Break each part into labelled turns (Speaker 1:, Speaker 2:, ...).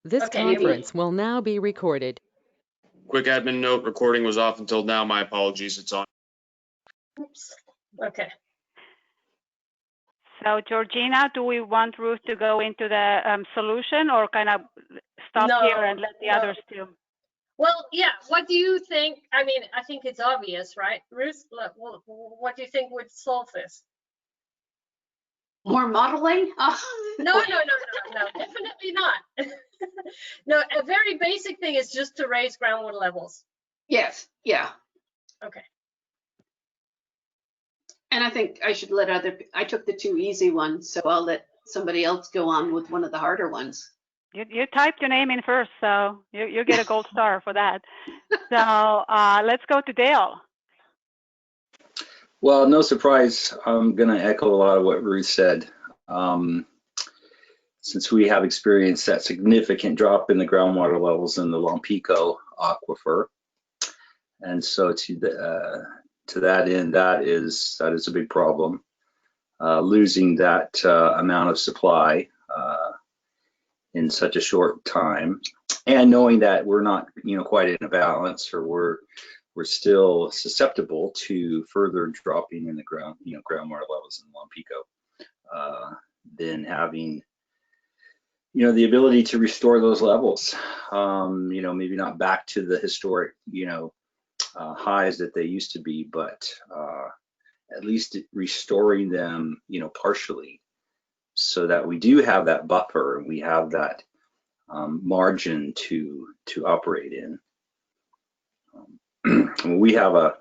Speaker 1: This
Speaker 2: Okay,
Speaker 1: conference will now be recorded.
Speaker 3: Quick admin note, recording was off until now. My apologies, it's on.
Speaker 2: Oops. Okay.
Speaker 4: So Georgina, do we want Ruth to go into the solution, or kind of stop here and let the others do?
Speaker 2: Well, yeah, what do you think? I mean, I think it's obvious, right? Ruth, what do you think would solve this?
Speaker 5: More modeling?
Speaker 2: No, definitely not. No, a very basic thing is just to raise groundwater levels.
Speaker 5: Yes, yeah.
Speaker 2: Okay.
Speaker 5: And I think I should let I took the two easy ones, so I'll let somebody else go on with one of the harder ones.
Speaker 4: You typed your name in first, so you get a gold star for that. So let's go to Dale.
Speaker 6: Well, no surprise, I'm going to echo a lot of what Ruth said. Since we have experienced that significant drop in the groundwater levels in the Lompico aquifer, and so to that end, that is a big problem. Losing that amount of supply in such a short time, and knowing that we're not, quite in a balance, or we're still susceptible to further dropping in the groundwater levels in Lompico, then having the ability to restore those levels, maybe not back to the historic highs that they used to be, but at least restoring them partially, so that we do have that buffer and we have that margin to operate in. We have a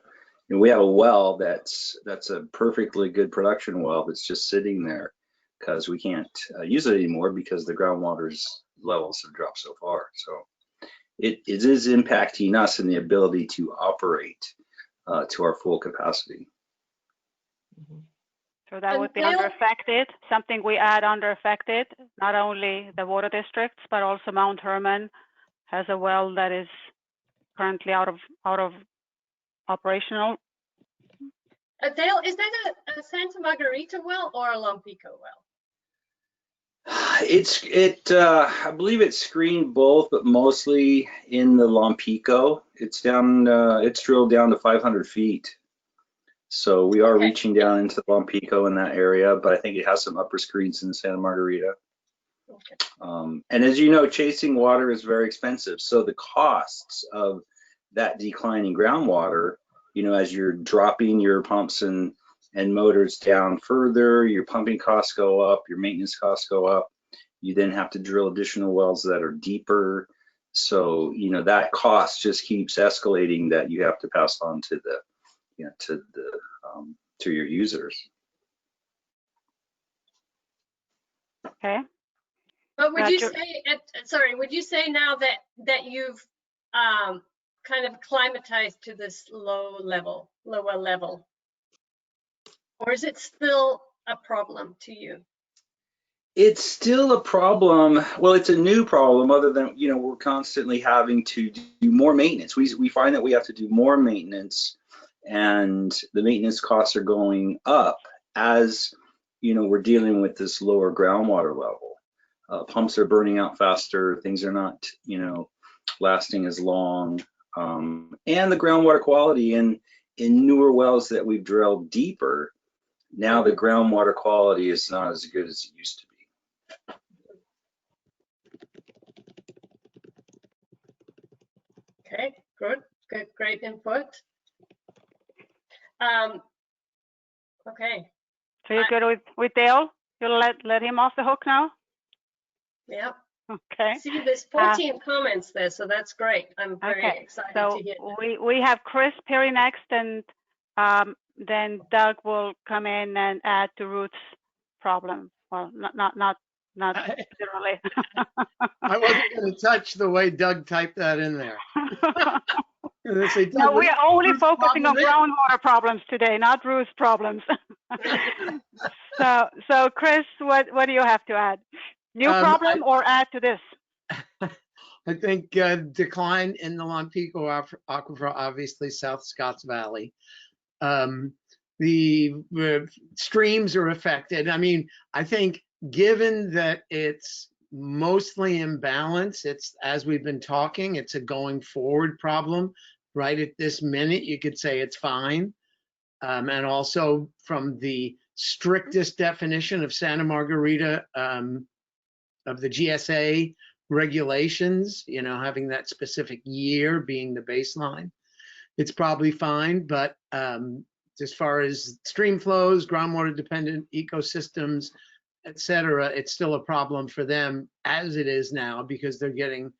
Speaker 6: well that's a perfectly good production well that's just sitting there because we can't use it anymore because the groundwater's levels have dropped so far. So it is impacting us in the ability to operate to our full capacity.
Speaker 4: So that would be under affected, something we add under affected, not only the water districts, but also Mount Herman has a well that is currently out of operational.
Speaker 2: Dale, is that a Santa Margarita well or a Lompico well?
Speaker 6: I believe it's screened both, but mostly in the Lompico. It's drilled down to 500 feet. So we are reaching down into the Lompico in that area, but I think it has some upper screens in Santa Margarita.
Speaker 2: Okay.
Speaker 6: And as you know, chasing water is very expensive. So the costs of that declining groundwater, as you're dropping your pumps and motors down further, your pumping costs go up, your maintenance costs go up. You then have to drill additional wells that are deeper. So, that cost just keeps escalating, that you have to pass on to to your users.
Speaker 4: Okay.
Speaker 2: But would you say now that you've kind of acclimatized to this lower level, or is it still a problem to you?
Speaker 6: It's still a problem. Well, it's a new problem, other than, we're constantly having to do more maintenance. We find that we have to do more maintenance, and the maintenance costs are going up as, we're dealing with this lower groundwater level. Pumps are burning out faster, things are not, lasting as long. And the groundwater quality in newer wells that we've drilled deeper, now the groundwater quality is not as good as it used to be.
Speaker 2: Okay, good, great input. Okay.
Speaker 4: So you're good with Dale? You'll let him off the hook now?
Speaker 2: Yeah.
Speaker 4: Okay.
Speaker 2: See, there's 14 comments there, so that's great. I'm very excited to hear that.
Speaker 4: We have Chris Perry next, and then Doug will come in and add to Ruth's problem. Well, not literally.
Speaker 7: I wasn't going to touch the way Doug typed that in there.
Speaker 4: No, we are only focusing on groundwater problems today, not Ruth's problems. So Chris, what do you have to add? New problem or add to this?
Speaker 7: I think decline in the Lompico aquifer, obviously South Scotts Valley. The streams are affected. I mean, I think given that it's mostly in balance. It's, as we've been talking, it's a going forward problem. Right at this minute, you could say it's fine. And also from the strictest definition of Santa Margarita, of the GSA regulations, you know, having that specific year being the baseline, it's probably fine. But as far as stream flows, groundwater dependent ecosystems, et cetera, it's still a problem for them as it is now, because they're getting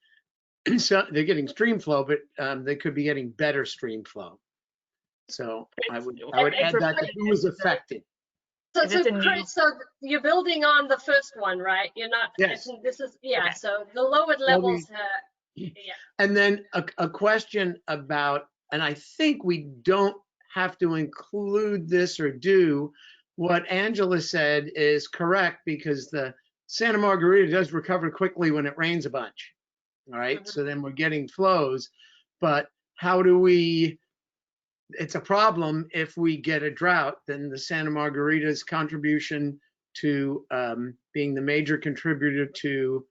Speaker 7: so they're getting stream flow, but they could be getting better stream flow. So I would add that to who is affected.
Speaker 2: So Chris, so you're building on the first one, right? You're not.
Speaker 7: Yes.
Speaker 2: This is okay. So the lowered levels. Yeah.
Speaker 7: And then a question about, and I think we don't have to include this or do what Angela said is correct, because the Santa Margarita does recover quickly when it rains a bunch. All right.
Speaker 2: Mhm.
Speaker 7: So then we're getting flows, but how do we, it's a problem if we get a drought. Then the Santa Margarita's contribution to being the major contributor to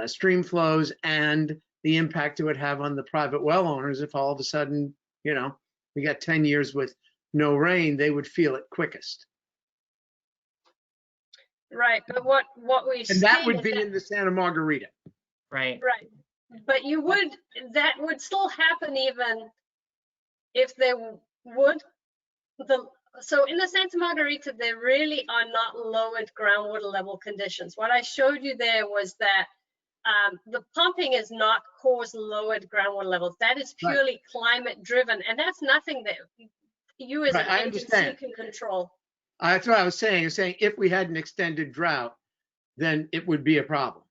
Speaker 7: stream flows and the impact it would have on the private well owners. If all of a sudden, you know, we got 10 years with no rain, they would feel it quickest.
Speaker 2: Right, but what we
Speaker 7: And that would be in the Santa Margarita.
Speaker 8: Right.
Speaker 2: right, but you would, that would still happen even if they would. So in the Santa Margarita, there really are not lowered groundwater level conditions. What I showed you there was that the pumping is not caused lowered groundwater levels. That is purely climate driven, and that's nothing that you as an agency can control.
Speaker 7: That's what I was saying. I was saying if we had an extended drought, then it would be a problem.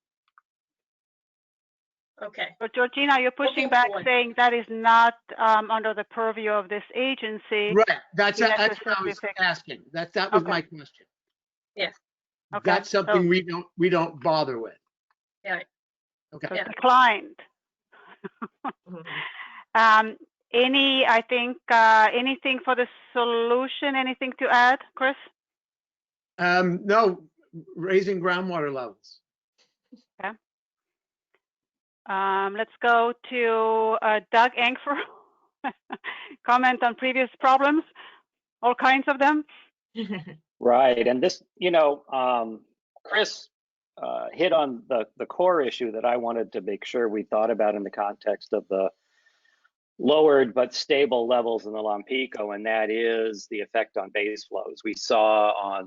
Speaker 2: Okay.
Speaker 4: But Georgina, you're pushing back, saying that is not under the purview of this agency.
Speaker 7: Right. That's what I was asking. That was my question.
Speaker 2: Yeah.
Speaker 4: Okay.
Speaker 7: That's something we don't bother with.
Speaker 2: Yeah.
Speaker 7: Okay.
Speaker 4: So declined. Anything for the solution? Anything to add, Chris?
Speaker 7: No, raising groundwater levels.
Speaker 4: Okay. Let's go to Doug Angfer. Comment on previous problems, all kinds of them.
Speaker 9: Right, and this, Chris hit on the core issue that I wanted to make sure we thought about in the context of the lowered but stable levels in the Lompico, and that is the effect on base flows. We saw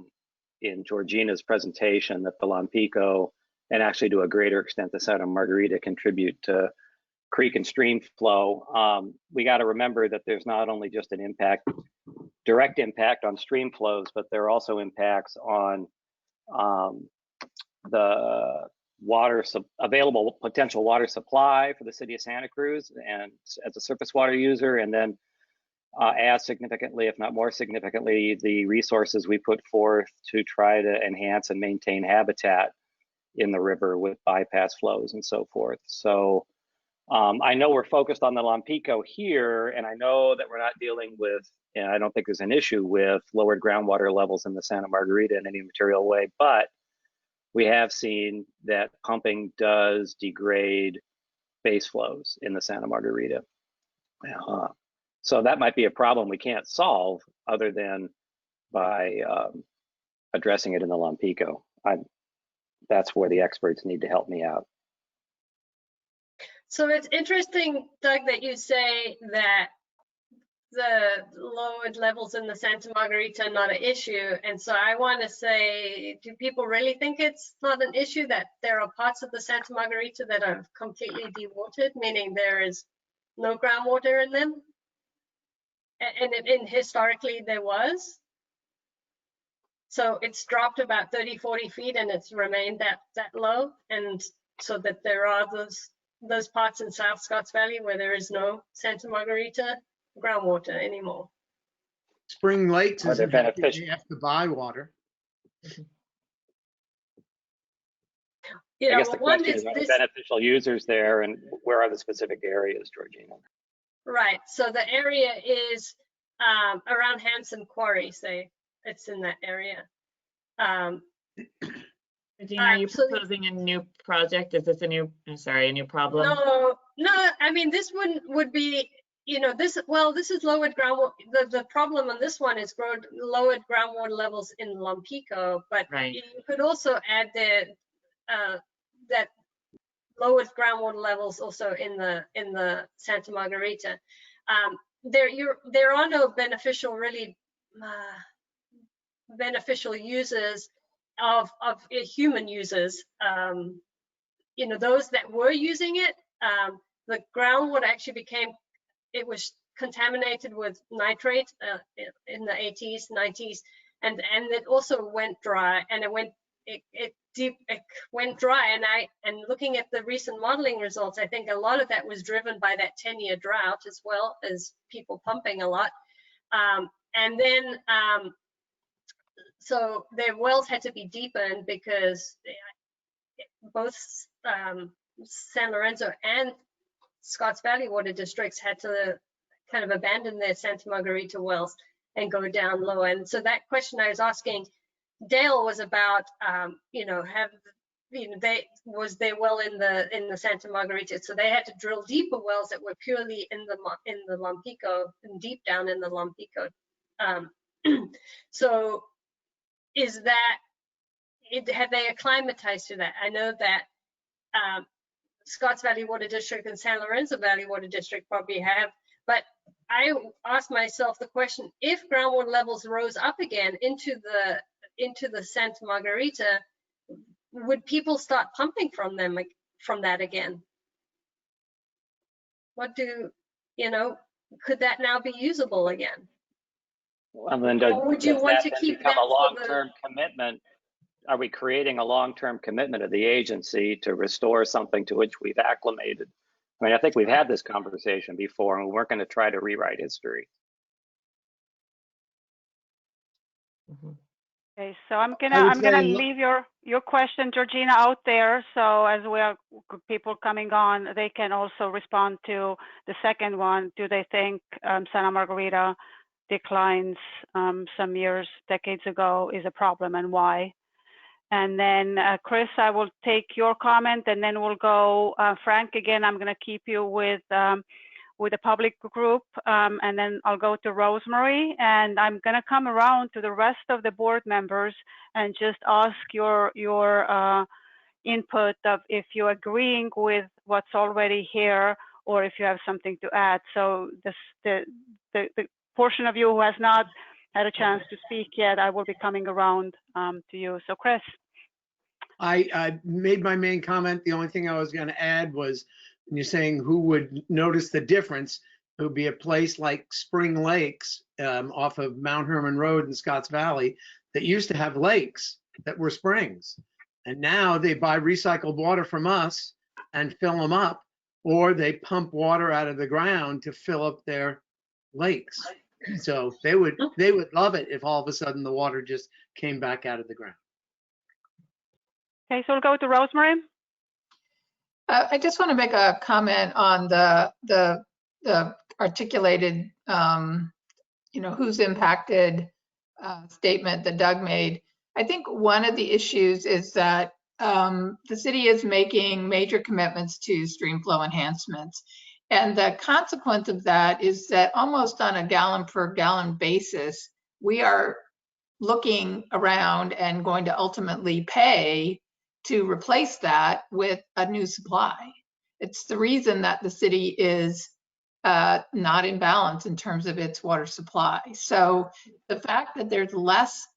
Speaker 9: in Georgina's presentation that the Lompico, and actually to a greater extent the Santa Margarita, contribute to creek and stream flow. We got to remember that there's not only just an direct impact on stream flows, but there are also impacts on the available potential water supply for the city of Santa Cruz and as a surface water user, and then as significantly, if not more significantly, the resources we put forth to try to enhance and maintain habitat in the river with bypass flows and so forth. So I know we're focused on the Lompico here, and I know that we're not dealing with, and I don't think there's an issue with lowered groundwater levels in the Santa Margarita in any material way, but we have seen that pumping does degrade base flows in the Santa Margarita. So that might be a problem we can't solve other than by addressing it in the Lompico. That's where the experts need to help me out.
Speaker 2: So it's interesting, Doug, that you say that the lowered levels in the Santa Margarita are not an issue. And so I want to say, do people really think it's not an issue that there are parts of the Santa Margarita that are completely dewatered, meaning there is no groundwater in them? And historically there was. So it's dropped about 30, 40 feet and it's remained that low. And so that there are those parts in South Scotts Valley where there is no Santa Margarita groundwater anymore.
Speaker 7: Spring Lakes isn't
Speaker 9: beneficial.
Speaker 7: You have to buy water.
Speaker 2: You know,
Speaker 9: I guess the question is, are there beneficial users there, and where are the specific areas, Georgina?
Speaker 2: Right. So the area is around Handsome Quarry, say it's in that area.
Speaker 8: Regina, are you
Speaker 2: So
Speaker 8: proposing a new project? Is this a new, I'm sorry, a new problem?
Speaker 2: no, I mean, this one would be, this is lowered groundwater. The problem on this one is lowered groundwater levels in Lompico, but
Speaker 8: Right.
Speaker 2: you could also add that lowered groundwater levels also in the Santa Margarita. There are no beneficial users of human users. Those that were using it, the groundwater actually it was contaminated with nitrate in the 80s, 90s, and it also went dry, and it went dry. And looking at the recent modeling results, I think a lot of that was driven by that 10-year drought, as well as people pumping a lot. And then so their wells had to be deepened because both San Lorenzo and Scotts Valley water districts had to kind of abandon their Santa Margarita wells and go down low. And so that question I was asking Dale was about, was their well in the Santa Margarita, so they had to drill deeper wells that were purely in the Lompico, and deep down in the Lompico. So have they acclimatized to that? I know that Scotts Valley Water District and San Lorenzo Valley Water District probably have, but I asked myself the question, if groundwater levels rose up again into the Santa Margarita, would people start pumping from that again? Could that now be usable again?
Speaker 9: Well, then
Speaker 2: Would you want to keep
Speaker 9: become
Speaker 2: that
Speaker 9: a long-term commitment? Are we creating a long-term commitment of the agency to restore something to which we've acclimated? I mean, I think we've had this conversation before, and we weren't going to try to rewrite history.
Speaker 4: Okay, so I'm gonna leave your question, Georgina, out there. So as we are people coming on, they can also respond to the second one. Do they think Santa Margarita declines some decades ago is a problem, and why? And then Chris, I will take your comment, and then we'll go Frank again. I'm going to keep you with the public group, and then I'll go to Rosemary, and I'm going to come around to the rest of the board members and just ask your input of if you're agreeing with what's already here or if you have something to add. So the portion of you who has not had a chance to speak yet, I will be coming around to you. So Chris.
Speaker 7: I made my main comment. The only thing I was going to add was when you're saying who would notice the difference, it would be a place like Spring Lakes off of Mount Herman Road in Scotts Valley that used to have lakes that were springs. And now they buy recycled water from us and fill them up, or they pump water out of the ground to fill up their lakes. So they would love it if all of a sudden the water just came back out of the ground.
Speaker 4: Okay, so we'll go to Rosemary.
Speaker 10: I just want to make a comment on the articulated, who's impacted statement that Doug made. I think one of the issues is that the city is making major commitments to stream flow enhancements. And the consequence of that is that almost on a gallon per gallon basis, we are looking around and going to ultimately pay to replace that with a new supply. It's the reason that the city is not in balance in terms of its water supply. So the fact that there's less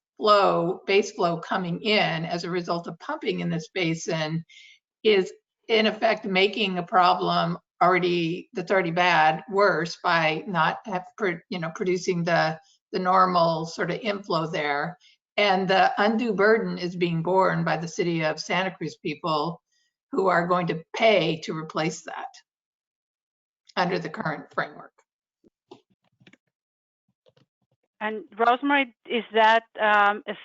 Speaker 10: base flow coming in as a result of pumping in this basin is in effect making a problem that's already bad worse by not producing the normal sort of inflow there. And the undue burden is being borne by the city of Santa Cruz people who are going to pay to replace that under the current framework.
Speaker 4: And Rosemary, is that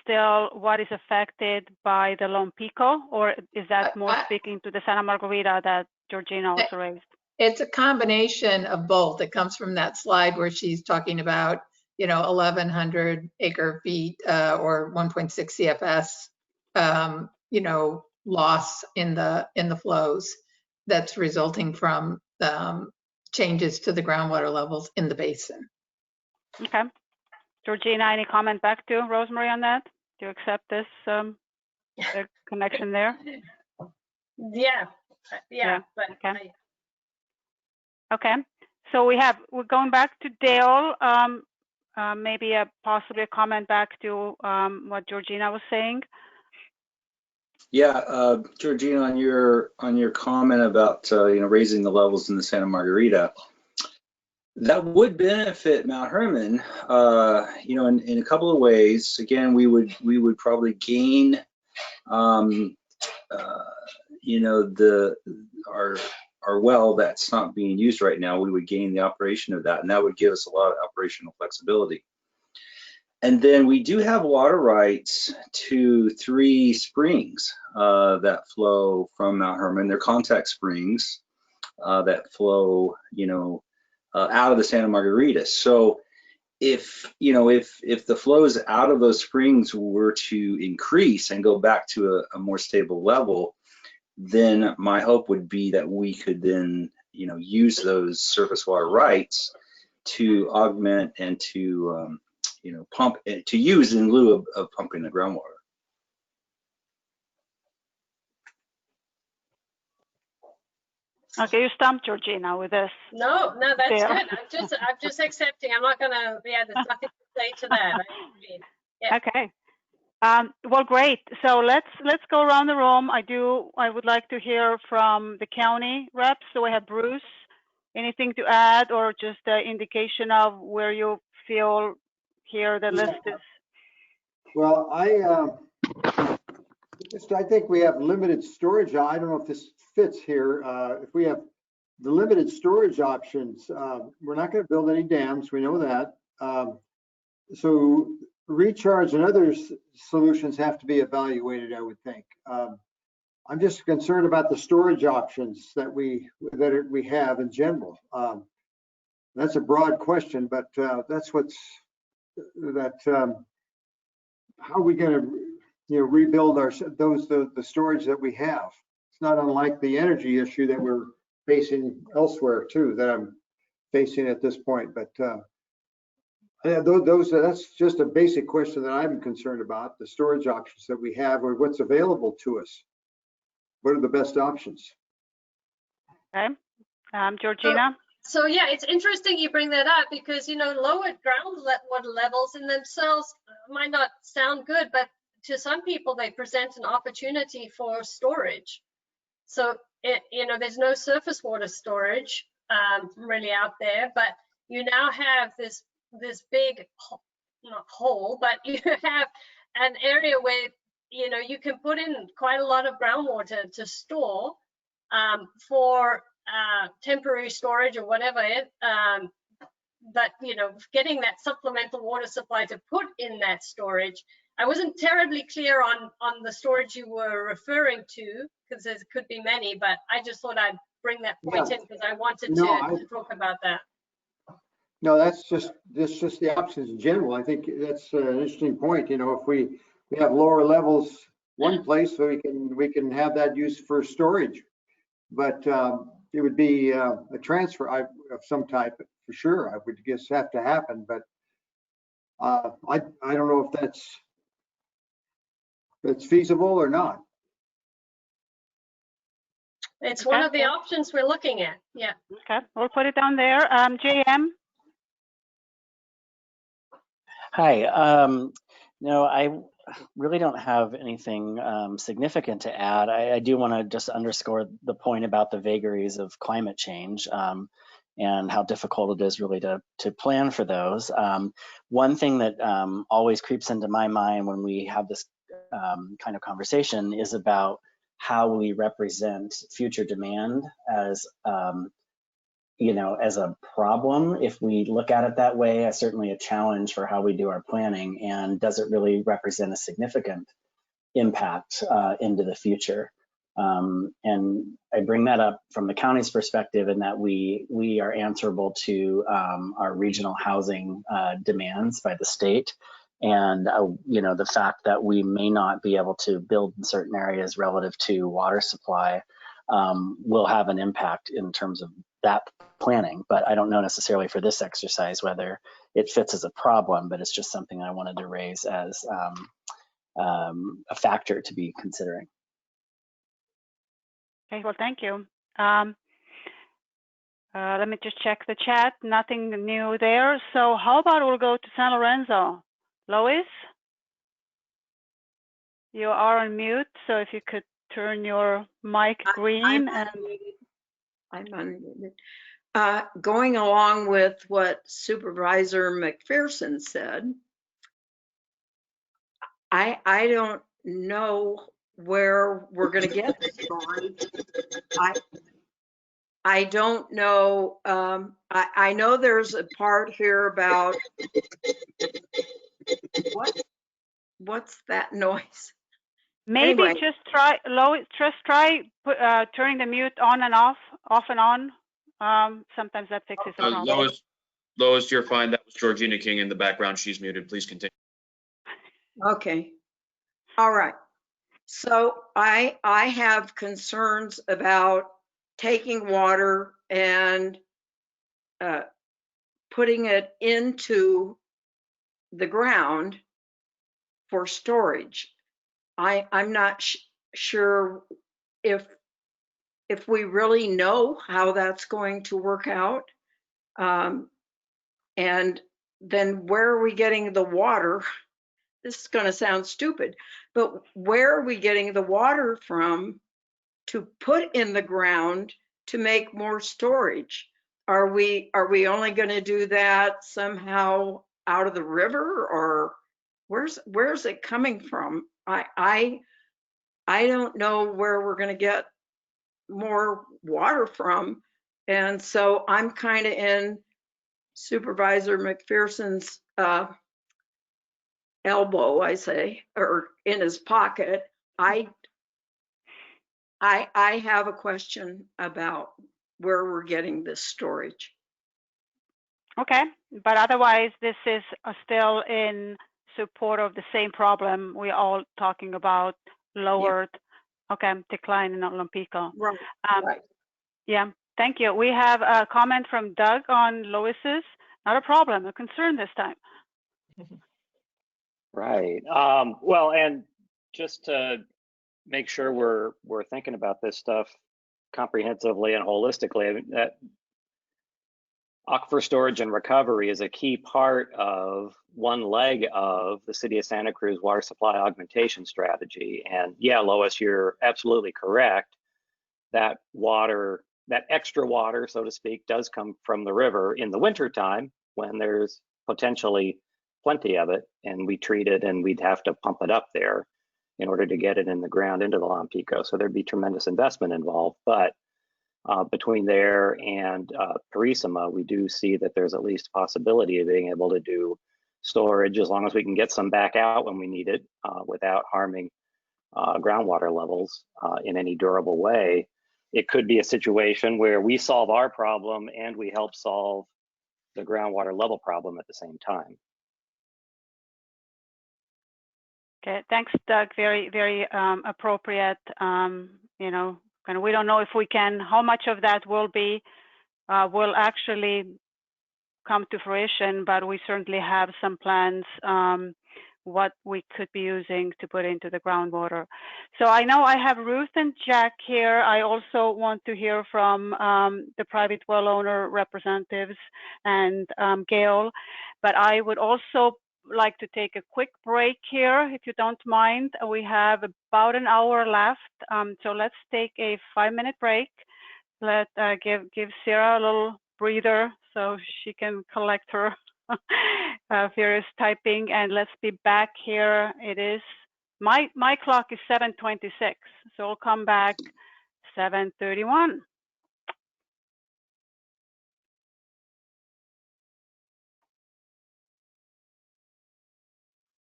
Speaker 4: still what is affected by the Lompico, or is that more speaking to the Santa Margarita that Georgina also raised?
Speaker 10: It's a combination of both. It comes from that slide where she's talking about 1,100 acre feet or 1.6 CFS, loss in the flows that's resulting from changes to the groundwater levels in the basin.
Speaker 4: Okay. Georgina, any comment back to Rosemary on that? Do you accept this the connection there?
Speaker 2: Yeah, but
Speaker 4: okay. Okay, so we're going back to Dale. Maybe possibly a comment back to what Georgina was saying.
Speaker 6: Yeah, Georgina, on your comment about raising the levels in the Santa Margarita, that would benefit Mount Herman, in a couple of ways. Again, we would probably gain, our well that's not being used right now. We would gain the operation of that, and that would give us a lot of operational flexibility. And then we do have water rights to 3 springs that flow from Mount Herman. They're contact springs that flow, out of the Santa Margarita. So if the flows out of those springs were to increase and go back to a more stable level, then my hope would be that we could then, use those surface water rights to augment and to, pump, to use in lieu of pumping the groundwater.
Speaker 4: Okay, you stumped Georgina with this.
Speaker 2: No, that's good. I'm just accepting. I'm not gonna. Yeah, there's nothing to say to that. Yeah.
Speaker 4: Okay. Well, great. So let's go around the room. I would like to hear from the county reps. So we have Bruce. Anything to add, or just an indication of where you feel here the list is?
Speaker 11: Well, I think we have limited storage. I don't know if this fits here. If we have the limited storage options, we're not going to build any dams. We know that. So recharge and other solutions have to be evaluated, I would think. I'm just concerned about the storage options that we have in general. That's a broad question, but that's how are we going to rebuild the storage that we have? It's not unlike the energy issue that we're facing elsewhere too, that I'm facing at this point. But that's just a basic question that I'm concerned about: the storage options that we have, or what's available to us. What are the best options?
Speaker 4: Okay, Georgina.
Speaker 2: So yeah, it's interesting you bring that up, because lowered groundwater levels in themselves might not sound good, but to some people they present an opportunity for storage. So there's no surface water storage really out there, but you now have this big, not hole, but you have an area where you can put in quite a lot of groundwater to store for temporary storage or whatever. But getting that supplemental water supply to put in that storage, I wasn't terribly clear on the storage you were referring to, because there could be many, but I just thought I'd bring that point in because I wanted to talk about that.
Speaker 11: No, that's just the options in general. I think that's an interesting point. If we have lower levels one place, so we can have that used for storage, but it would be a transfer of some type for sure. I would guess have to happen, but I don't know if that's feasible or not.
Speaker 2: It's one of the options we're looking at. Yeah.
Speaker 4: Okay, we'll put it down there. JM.
Speaker 12: Hi. No, I really don't have anything significant to add. I do want to just underscore the point about the vagaries of climate change and how difficult it is really to plan for those. One thing that always creeps into my mind when we have this kind of conversation is about how we represent future demand as as a problem. If we look at it that way, as certainly a challenge for how we do our planning, and does it really represent a significant impact into the future? And I bring that up from the county's perspective in that we are answerable to our regional housing demands by the state. And, the fact that we may not be able to build in certain areas relative to water supply will have an impact in terms of that planning. But I don't know necessarily for this exercise whether it fits as a problem, but it's just something I wanted to raise as a factor to be considering.
Speaker 4: Okay, well, thank you. Let me just check the chat. Nothing new there. So how about we'll go to San Lorenzo. Lois, you are on mute. So if you could turn your mic green.
Speaker 13: I'm unmuted. Going along with what Supervisor McPherson said, I don't know where we're going to get the storage. I don't know. I know there's a part here about what's that noise?
Speaker 4: Maybe
Speaker 13: Anyway.
Speaker 4: just try, Lois, just try turning the mute on and off and on. Sometimes that fixes the problem.
Speaker 3: Lois, you're fine. That was Georgina King in the background. She's muted. Please continue.
Speaker 13: Okay. All right. So I have concerns about taking water and putting it into the ground for storage. I'm not sure if we really know how that's going to work out. And then where are we getting the water? This is going to sound stupid, but where are we getting the water from to put in the ground to make more storage? Are we only going to do that somehow out of the river, or where's it coming from? I don't know where we're going to get more water from, and so I'm kind of in Supervisor McPherson's elbow, I say, or in his pocket. I have a question about where we're getting this storage.
Speaker 4: Okay, but otherwise this is still in support of the same problem we're all talking about, lowered, decline in Lompico.
Speaker 13: Right, right.
Speaker 4: Yeah, thank you. We have a comment from Doug on Lois's. Not a problem, a concern this time.
Speaker 9: Right. Well, and just to make sure we're thinking about this stuff comprehensively and holistically, I mean, that aquifer storage and recovery is a key part of one leg of the City of Santa Cruz water supply augmentation strategy. And yeah, Lois, you're absolutely correct. That water, that extra water, so to speak, does come from the river in the wintertime when there's potentially plenty of it, and we treat it and we'd have to pump it up there in order to get it in the ground into the Lompico. So there'd be tremendous investment involved. But between there and Purísima, we do see that there's at least a possibility of being able to do storage as long as we can get some back out when we need it without harming groundwater levels in any durable way. It could be a situation where we solve our problem and we help solve the groundwater level problem at the same time.
Speaker 4: Okay, thanks, Doug. Very, very appropriate. You know, and we don't know if we can, how much of that will actually come to fruition, but we certainly have some plans what we could be using to put into the groundwater. So I know I have Ruth and Jack here. I also want to hear from the private well owner representatives and Gail, but I would also like to take a quick break here, if you don't mind. We have about an hour left, so let's take a 5-minute break. Let give Sarah a little breather so she can collect her furious typing, and let's be back here. It is my clock is 7:26, so we'll come back 7:31.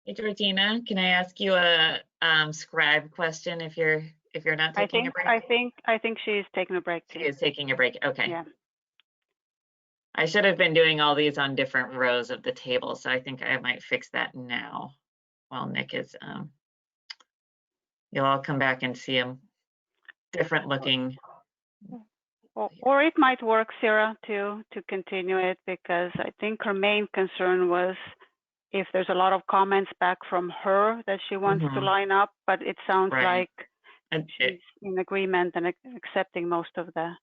Speaker 8: Hey, Georgina, can I ask you a scribe question if you're not taking a break?
Speaker 4: I think she's taking a break too.
Speaker 8: She is taking a break. Okay.
Speaker 4: Yeah.
Speaker 8: I should have been doing all these on different rows of the table, so I think I might fix that now while Nick is, you'll all come back and see them different looking.
Speaker 4: Or it might work, Sarah, to continue it, because I think her main concern was if there's a lot of comments back from her that she wants to line up, but it sounds like she's in agreement and accepting most of the.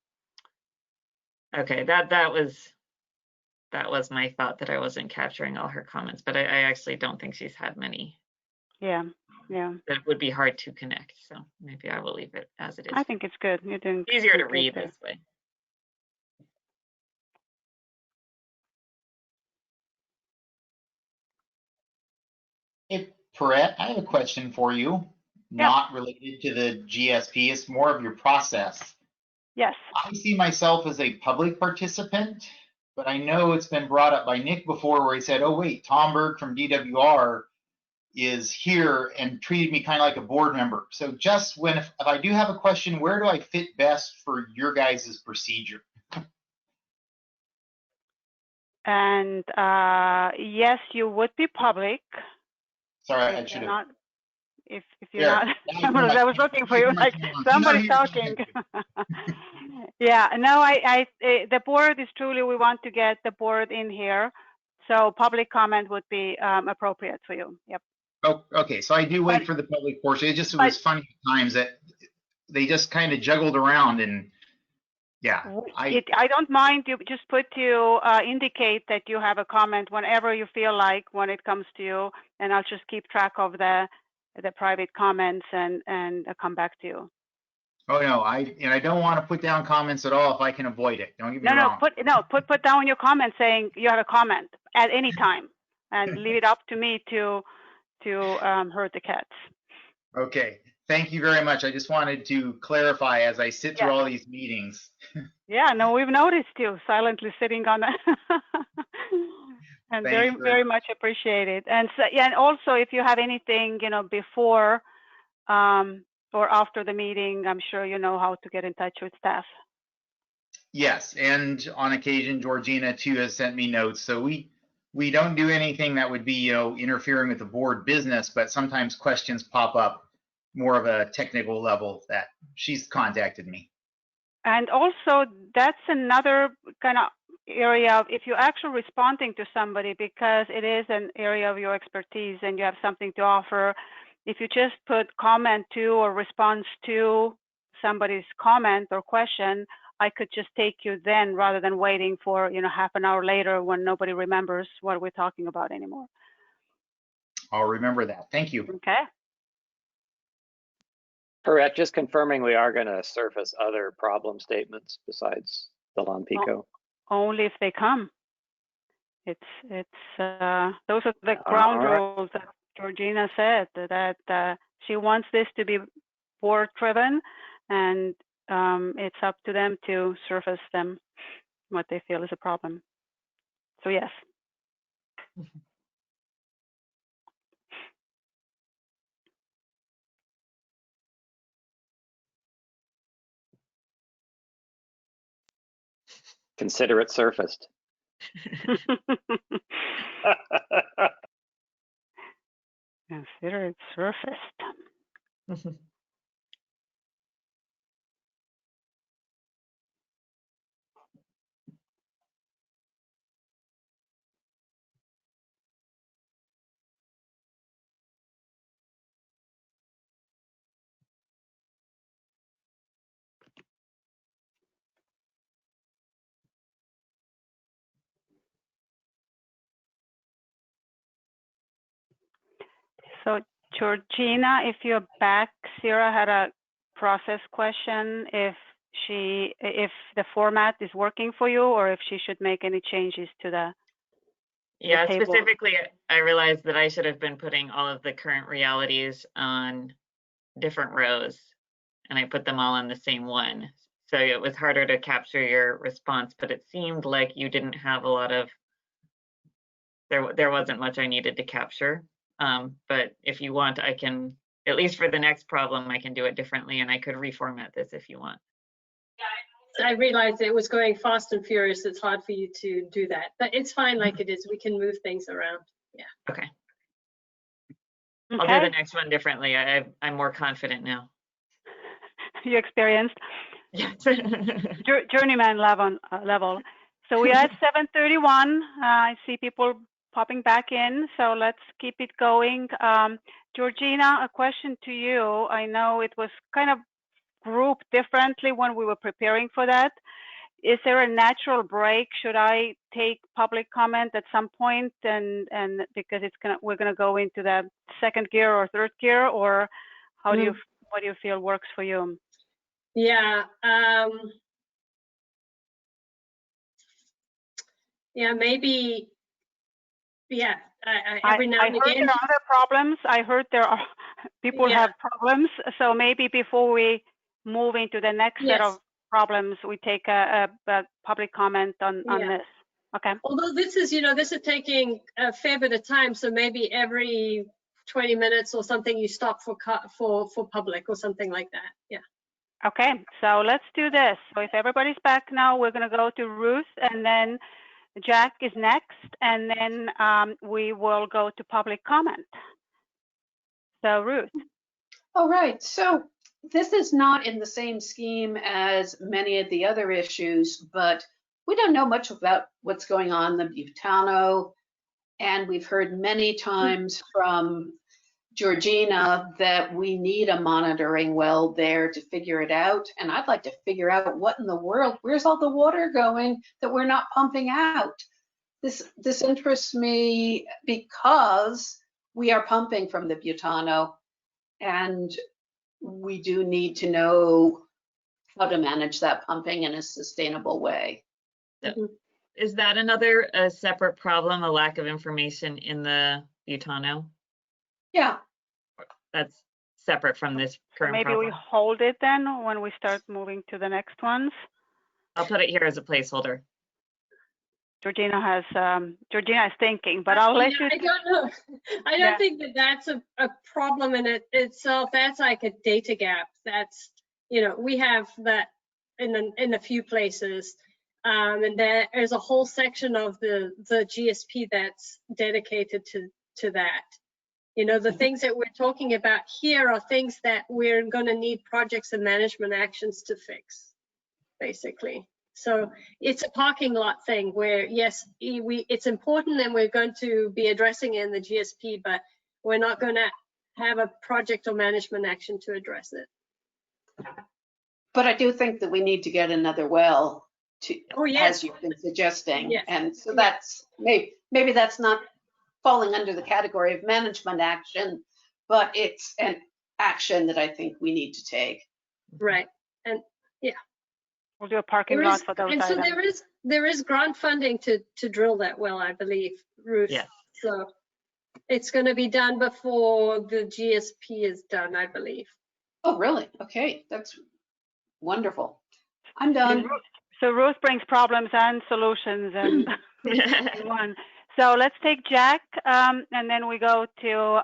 Speaker 8: Okay, that was my thought, that I wasn't capturing all her comments, but I actually don't think she's had many.
Speaker 4: Yeah.
Speaker 8: That would be hard to connect, so maybe I will leave it as it is.
Speaker 4: I think it's good. You're doing
Speaker 8: easier to read this way.
Speaker 14: Hey, Perrette, I have a question for you, not related to the GSP. It's more of your process.
Speaker 4: Yes.
Speaker 14: I see myself as a public participant, but I know it's been brought up by Nick before where he said, oh, wait, Tom Berg from DWR is here and treated me kind of like a board member. So just when, if I do have a question, where do I fit best for your guys' procedure?
Speaker 4: And yes, you would be public.
Speaker 14: Sorry, I should have.
Speaker 4: If you're not, I was looking for you, like somebody's talking. Yeah, no, the board is truly, we want to get the board in here. So public comment would be appropriate for you. Yep.
Speaker 14: Oh, okay, so I do wait for the public portion. It was funny at times that they just kind of juggled around, and yeah.
Speaker 4: I don't mind. You just indicate that you have a comment whenever you feel like when it comes to you, and I'll just keep track of the private comments and come back to you.
Speaker 14: Oh no, I don't want to put down comments at all if I can avoid it. Don't get me wrong.
Speaker 4: Put down your comment saying you have a comment at any time, and leave it up to me to herd the cats.
Speaker 14: Okay, thank you very much. I just wanted to clarify as I sit through all these meetings.
Speaker 4: Yeah, no, we've noticed you silently sitting on that. And very much appreciated. And so, yeah, and also if you have anything, before or after the meeting, I'm sure you know how to get in touch with staff.
Speaker 14: Yes, and on occasion, Georgina too has sent me notes. So we don't do anything that would be, interfering with the board business, but sometimes questions pop up more of a technical level that she's contacted me.
Speaker 4: And also that's another kind of area of, if you're actually responding to somebody because it is an area of your expertise and you have something to offer, if you just put comment to or response to somebody's comment or question, I could just take you then rather than waiting for, half an hour later when nobody remembers what we're talking about anymore.
Speaker 14: I'll remember that. Thank you.
Speaker 4: Okay.
Speaker 9: Perrette, just confirming we are going to surface other problem statements besides the Lompico.
Speaker 4: Only if they come. Those are the ground rules that Georgina said, that she wants this to be board driven, and it's up to them to surface them what they feel is a problem. So yes.
Speaker 9: Consider it surfaced.
Speaker 4: Consider it surfaced. So Georgina, if you're back, Sarah had a process question, if the format is working for you or if she should make any changes to the table.
Speaker 8: Specifically, I realized that I should have been putting all of the current realities on different rows, and I put them all on the same one. So it was harder to capture your response, but it seemed like you didn't have a lot of, there wasn't much I needed to capture. But if you want, I can, at least for the next problem, I can do it differently, and I could reformat this if you want.
Speaker 2: I realized it was going fast and furious. It's hard for you to do that, but it's fine like it is. We can move things around. Yeah.
Speaker 8: Okay. I'll do the next one differently. I'm more confident now.
Speaker 4: You experienced?
Speaker 8: Yes.
Speaker 4: Journeyman level. So we had 7:31. I see people popping back in, so let's keep it going. Georgina, a question to you. I know it was kind of grouped differently when we were preparing for that. Is there a natural break? Should I take public comment at some point, and because we're gonna go into the second gear or third gear, or how do you, what do you feel works for you?
Speaker 2: Yeah. Yeah, maybe. Yeah. Every now and
Speaker 4: I heard
Speaker 2: again.
Speaker 4: there are other problems. I heard there are people have problems. So maybe before we move into the next set of problems, we take a public comment on this. Okay.
Speaker 2: Although this is, this is taking a fair bit of time, so maybe every 20 minutes or something you stop for public or something like that. Yeah.
Speaker 4: Okay, so let's do this. So if everybody's back now, we're going to go to Ruth, and then Jack is next, and then we will go to public comment. So Ruth.
Speaker 5: All right, so this is not in the same scheme as many of the other issues, but we don't know much about what's going on in the Butano, and we've heard many times from Georgina that we need a monitoring well there to figure it out. And I'd like to figure out what in the world, where's all the water going that we're not pumping out? This interests me because we are pumping from the Butano, and we do need to know how to manage that pumping in a sustainable way.
Speaker 8: Is that another separate problem, a lack of information in the Butano?
Speaker 5: Yeah.
Speaker 8: That's separate from this current
Speaker 4: Maybe
Speaker 8: problem.
Speaker 4: we hold it then when we start moving to the next ones.
Speaker 8: I'll put it here as a placeholder.
Speaker 4: Georgina is thinking, but I'll let you.
Speaker 2: I don't know. I don't think that that's a problem in it itself. That's like a data gap. That's, we have that in a few places. And there's a whole section of the GSP that's dedicated to that. The things that we're talking about here are things that we're going to need projects and management actions to fix, basically. So it's a parking lot thing where, yes, it's important and we're going to be addressing it in the GSP, but we're not going to have a project or management action to address it.
Speaker 5: But I do think that we need to get another well, as you've been suggesting.
Speaker 2: Yes.
Speaker 5: And so that's, maybe that's not falling under the category of management action, but it's an action that I think we need to take.
Speaker 2: Right. And yeah.
Speaker 4: We'll do a parking lot for those items.
Speaker 2: So there is grant funding to drill that well, I believe, Ruth.
Speaker 8: Yeah.
Speaker 2: So it's going to be done before the GSP is done, I believe.
Speaker 5: Oh, really? Okay, that's wonderful. I'm done.
Speaker 4: So Ruth brings problems and solutions and in one. So let's take Jack, and then we go to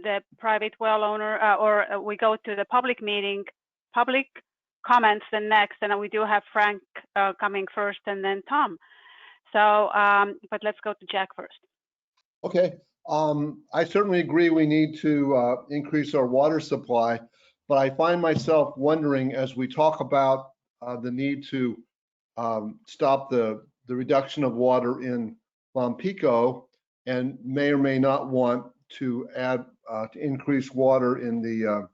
Speaker 4: the private well owner, or we go to the public meeting, public comments then next, and we do have Frank coming first and then Tom. So, but let's go to Jack first.
Speaker 15: Okay, I certainly agree we need to increase our water supply, but I find myself wondering as we talk about the need to stop the reduction of water in Lompico and may or may not want to add to increase water in the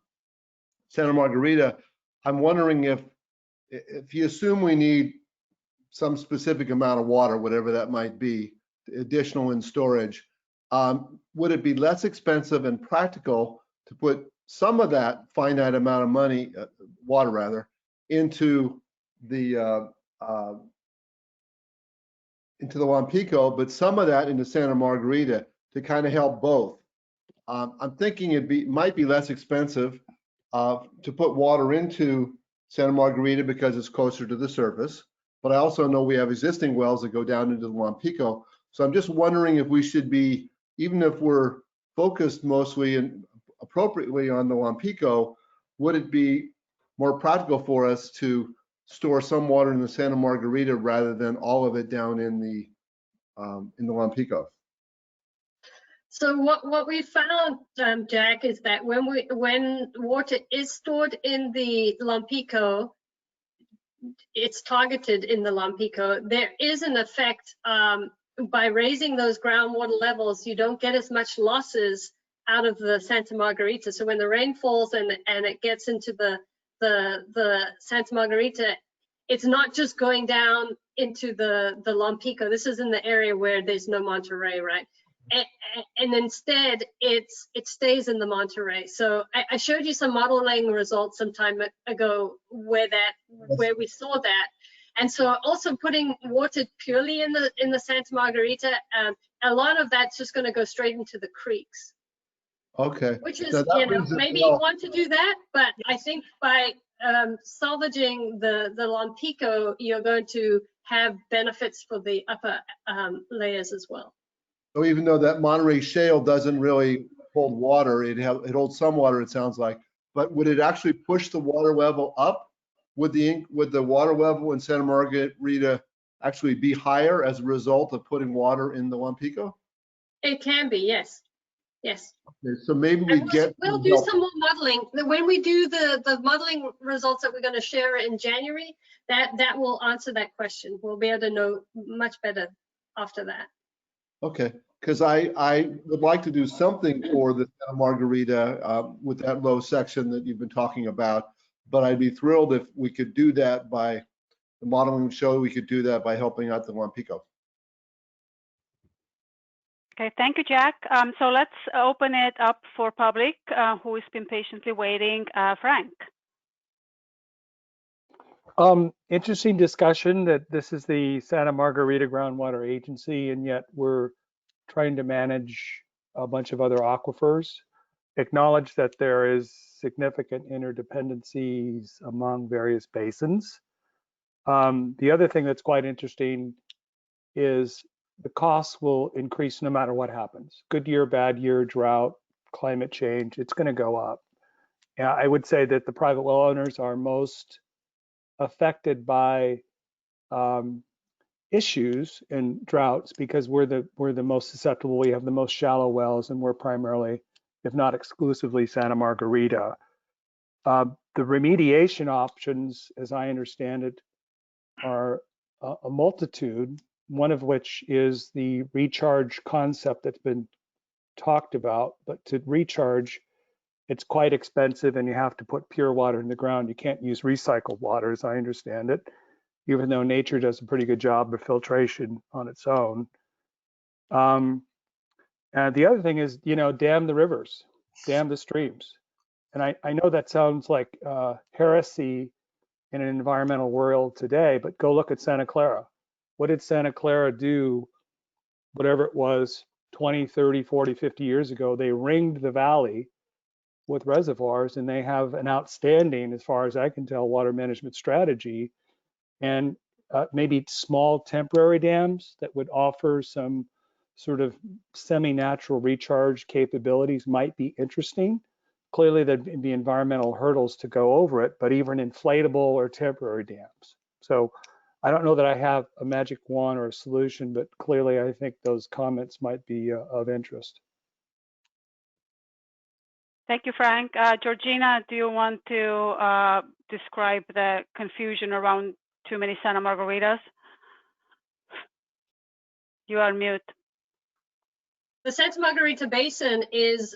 Speaker 15: Santa Margarita. I'm wondering if you assume we need some specific amount of water, whatever that might be, additional in storage, would it be less expensive and practical to put some of that finite amount of money, water rather, into the Lompico, but some of that into Santa Margarita to kind of help both? I'm thinking might be less expensive to put water into Santa Margarita because it's closer to the surface, but I also know we have existing wells that go down into the Lompico. So I'm just wondering if we should be, even if we're focused mostly and appropriately on the Lompico, would it be more practical for us to store some water in the Santa Margarita rather than all of it down in the Lompico?
Speaker 2: So what we found, Jack, is that when water is stored in the Lompico, it's targeted in the Lompico. There is an effect by raising those groundwater levels. You don't get as much losses out of the Santa Margarita. So when the rain falls and it gets into the Santa Margarita, it's not just going down into the Lompico. This is in the area where there's no Monterey, right? And instead, it stays in the Monterey. So I showed you some modeling results some time ago where we saw that. And so also putting water purely in the Santa Margarita, a lot of that's just going to go straight into the creeks.
Speaker 15: Okay.
Speaker 2: Which is, maybe you want to do that, but I think by salvaging the Lompico, you're going to have benefits for the upper layers as well.
Speaker 15: So even though that Monterey Shale doesn't really hold water, it holds some water, it sounds like, but would it actually push the water level up? Would the water level in Santa Margarita actually be higher as a result of putting water in the Lompico?
Speaker 2: It can be, yes. Yes.
Speaker 15: Okay, so maybe
Speaker 2: we'll do some more modeling. When we do the modeling results that we're going to share in January, that will answer that question. We'll be able to know much better after that.
Speaker 15: Okay, because I would like to do something for the Santa Margarita with that low section that you've been talking about, but I'd be thrilled if we could do that by the modeling show. We could do that by helping out the Lompico.
Speaker 4: Okay, thank you, Jack. So let's open it up for public who has been patiently waiting. Frank.
Speaker 16: Interesting discussion that this is the Santa Margarita Groundwater Agency, and yet we're trying to manage a bunch of other aquifers. Acknowledge that there is significant interdependencies among various basins. The other thing that's quite interesting is the costs will increase no matter what happens. Good year, bad year, drought, climate change, it's going to go up. I would say that the private well owners are most affected by issues and droughts because we're the most susceptible. We have the most shallow wells, and we're primarily, if not exclusively, Santa Margarita. The remediation options, as I understand it, are a multitude, one of which is the recharge concept that's been talked about. But to recharge, it's quite expensive, and you have to put pure water in the ground. You can't use recycled water, as I understand it, even though nature does a pretty good job of filtration on its own. And the other thing is, dam the rivers, dam the streams. And I know that sounds like heresy in an environmental world today, but go look at Santa Clara. What did Santa Clara do, whatever it was, 20, 30, 40, 50 years ago? They ringed the valley with reservoirs, and they have an outstanding, as far as I can tell, water management strategy. And maybe small temporary dams that would offer some sort of semi-natural recharge capabilities might be interesting. Clearly, there'd be environmental hurdles to go over it, but even inflatable or temporary dams. So I don't know that I have a magic wand or a solution, but clearly I think those comments might be of interest.
Speaker 4: Thank you, Frank. Georgina, do you want to describe the confusion around too many Santa Margaritas? You are mute.
Speaker 2: The Santa Margarita Basin is,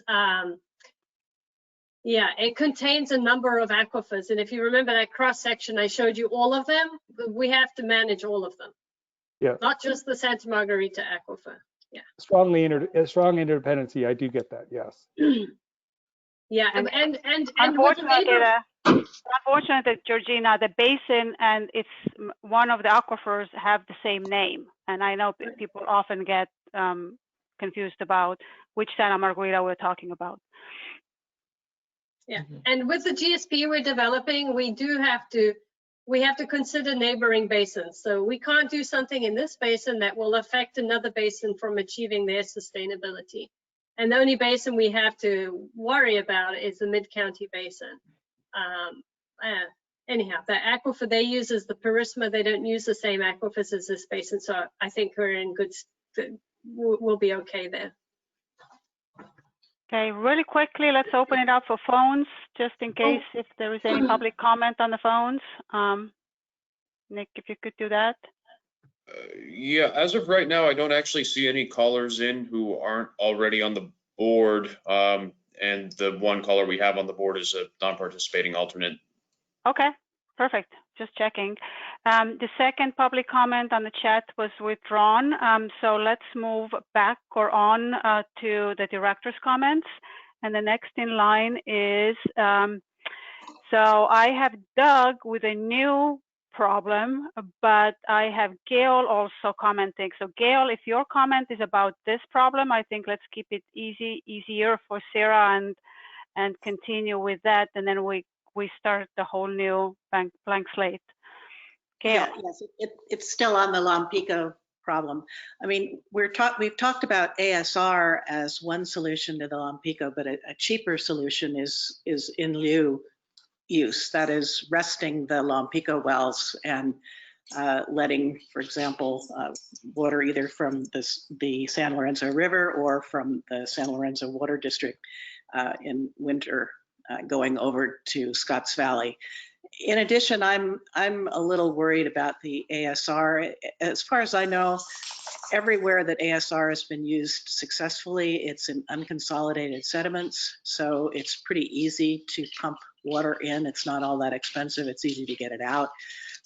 Speaker 2: it contains a number of aquifers. And if you remember that cross section, I showed you all of them. We have to manage all of them.
Speaker 16: Yeah.
Speaker 2: Not just the Santa Margarita aquifer. Yeah.
Speaker 16: Strong interdependency. I do get that. Yes.
Speaker 2: Yeah. And
Speaker 4: unfortunately, Georgina, the basin and it's one of the aquifers have the same name. And I know people often get confused about which Santa Margarita we're talking about.
Speaker 2: Yeah, and with the GSP we're developing, we have to consider neighboring basins. So we can't do something in this basin that will affect another basin from achieving their sustainability. And the only basin we have to worry about is the Mid-County Basin. anyhow, the aquifer they use is the Parisma. They don't use the same aquifers as this basin, so I think we're in we'll be okay there.
Speaker 4: Okay, really quickly, let's open it up for phones, just in case if there is any public comment on the phones. Nick, if you could do that.
Speaker 3: Yeah, as of right now, I don't actually see any callers in who aren't already on the board. And the one caller we have on the board is a non-participating alternate.
Speaker 4: Okay, perfect. Just checking. The second public comment on the chat was withdrawn. So let's move back or on to the director's comments. And the next in line is, so I have Doug with a new problem, but I have Gail also commenting. So Gail, if your comment is about this problem, I think let's keep it easier for Sarah and continue with that. And then we start the whole new blank slate. Gail.
Speaker 17: Yeah, yes, it's still on the Lompico problem. I mean, we've talked about ASR as one solution to the Lompico, but a cheaper solution is in lieu use. That is resting the Lompico wells and letting, for example, water either from the San Lorenzo River or from the San Lorenzo Water District in winter going over to Scotts Valley. In addition, I'm a little worried about the ASR. As far as I know, everywhere that ASR has been used successfully, it's in unconsolidated sediments, so it's pretty easy to pump water in. It's not all that expensive. It's easy to get it out.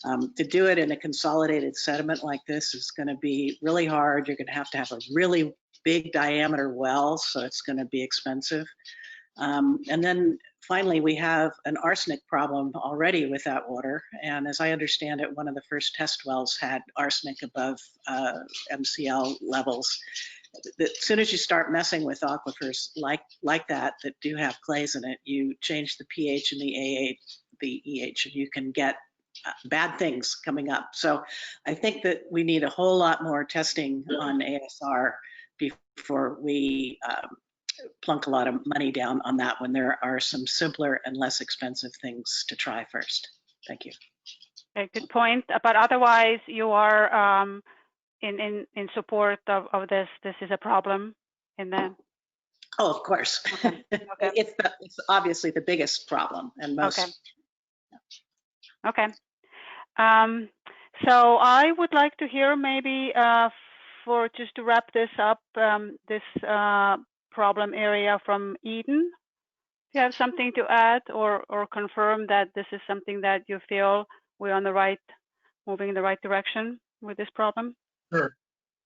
Speaker 17: To do it in a consolidated sediment like this is going to be really hard. You're going to have a really big diameter well, so it's going to be expensive. And then finally, we have an arsenic problem already with that water. And as I understand it, one of the first test wells had arsenic above MCL levels. As soon as you start messing with aquifers like that do have clays in it, you change the pH and the EH, and you can get bad things coming up. So I think that we need a whole lot more testing on ASR before we plunk a lot of money down on that when there are some simpler and less expensive things to try first. Thank you.
Speaker 4: Okay, good point. But otherwise, you are in support of this. This is a problem in the.
Speaker 17: Oh, of course.
Speaker 4: Okay. Okay.
Speaker 17: It's obviously the biggest problem and most.
Speaker 4: Okay. Okay. So I would like to hear maybe for just to wrap this up, this problem area from Eden. Do you have something to add or confirm that this is something that you feel we're on moving in the right direction with this problem?
Speaker 14: Sure.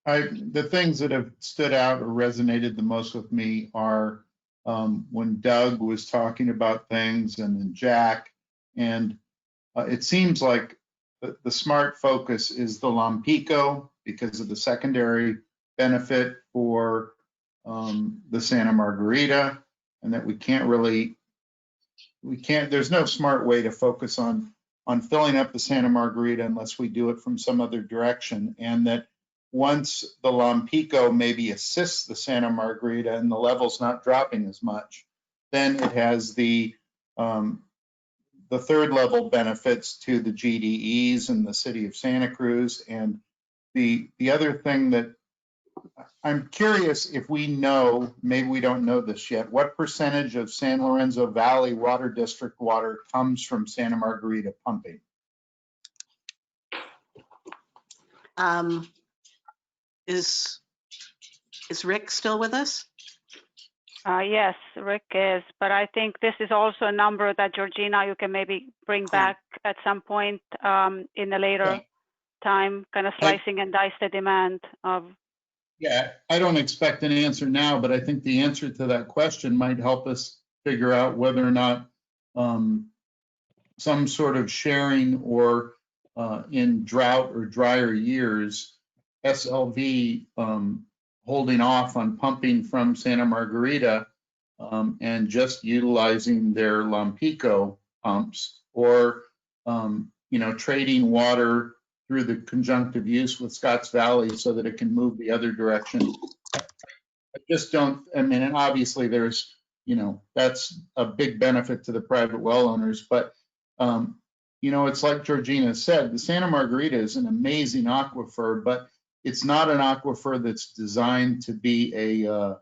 Speaker 14: The things that have stood out or resonated the most with me are when Doug was talking about things and then Jack, and it seems like the smart focus is the Lompico because of the secondary benefit for the Santa Margarita, and that there's no smart way to focus on filling up the Santa Margarita unless we do it from some other direction, and that once the Lompico maybe assists the Santa Margarita and the level's not dropping as much, then it has the third level benefits to the GDEs and the city of Santa Cruz. And the other thing that I'm curious if we know, maybe we don't know this yet, what percentage of San Lorenzo Valley Water District water comes from Santa Margarita pumping?
Speaker 17: Is Rick still with us?
Speaker 4: Yes, Rick is, but I think this is also a number that Georgina, you can maybe bring back at some point in a later time, kind of slicing and dice the demand of.
Speaker 14: Yeah, I don't expect an answer now, but I think the answer to that question might help us figure out whether or not some sort of sharing or in drought or drier years, SLV holding off on pumping from Santa Margarita and just utilizing their Lompico pumps, or trading water through the conjunctive use with Scotts Valley so that it can move the other direction. I just don't, and obviously there's, that's a big benefit to the private well owners, but you know, it's like Georgina said, the Santa Margarita is an amazing aquifer, but it's not an aquifer that's designed to be a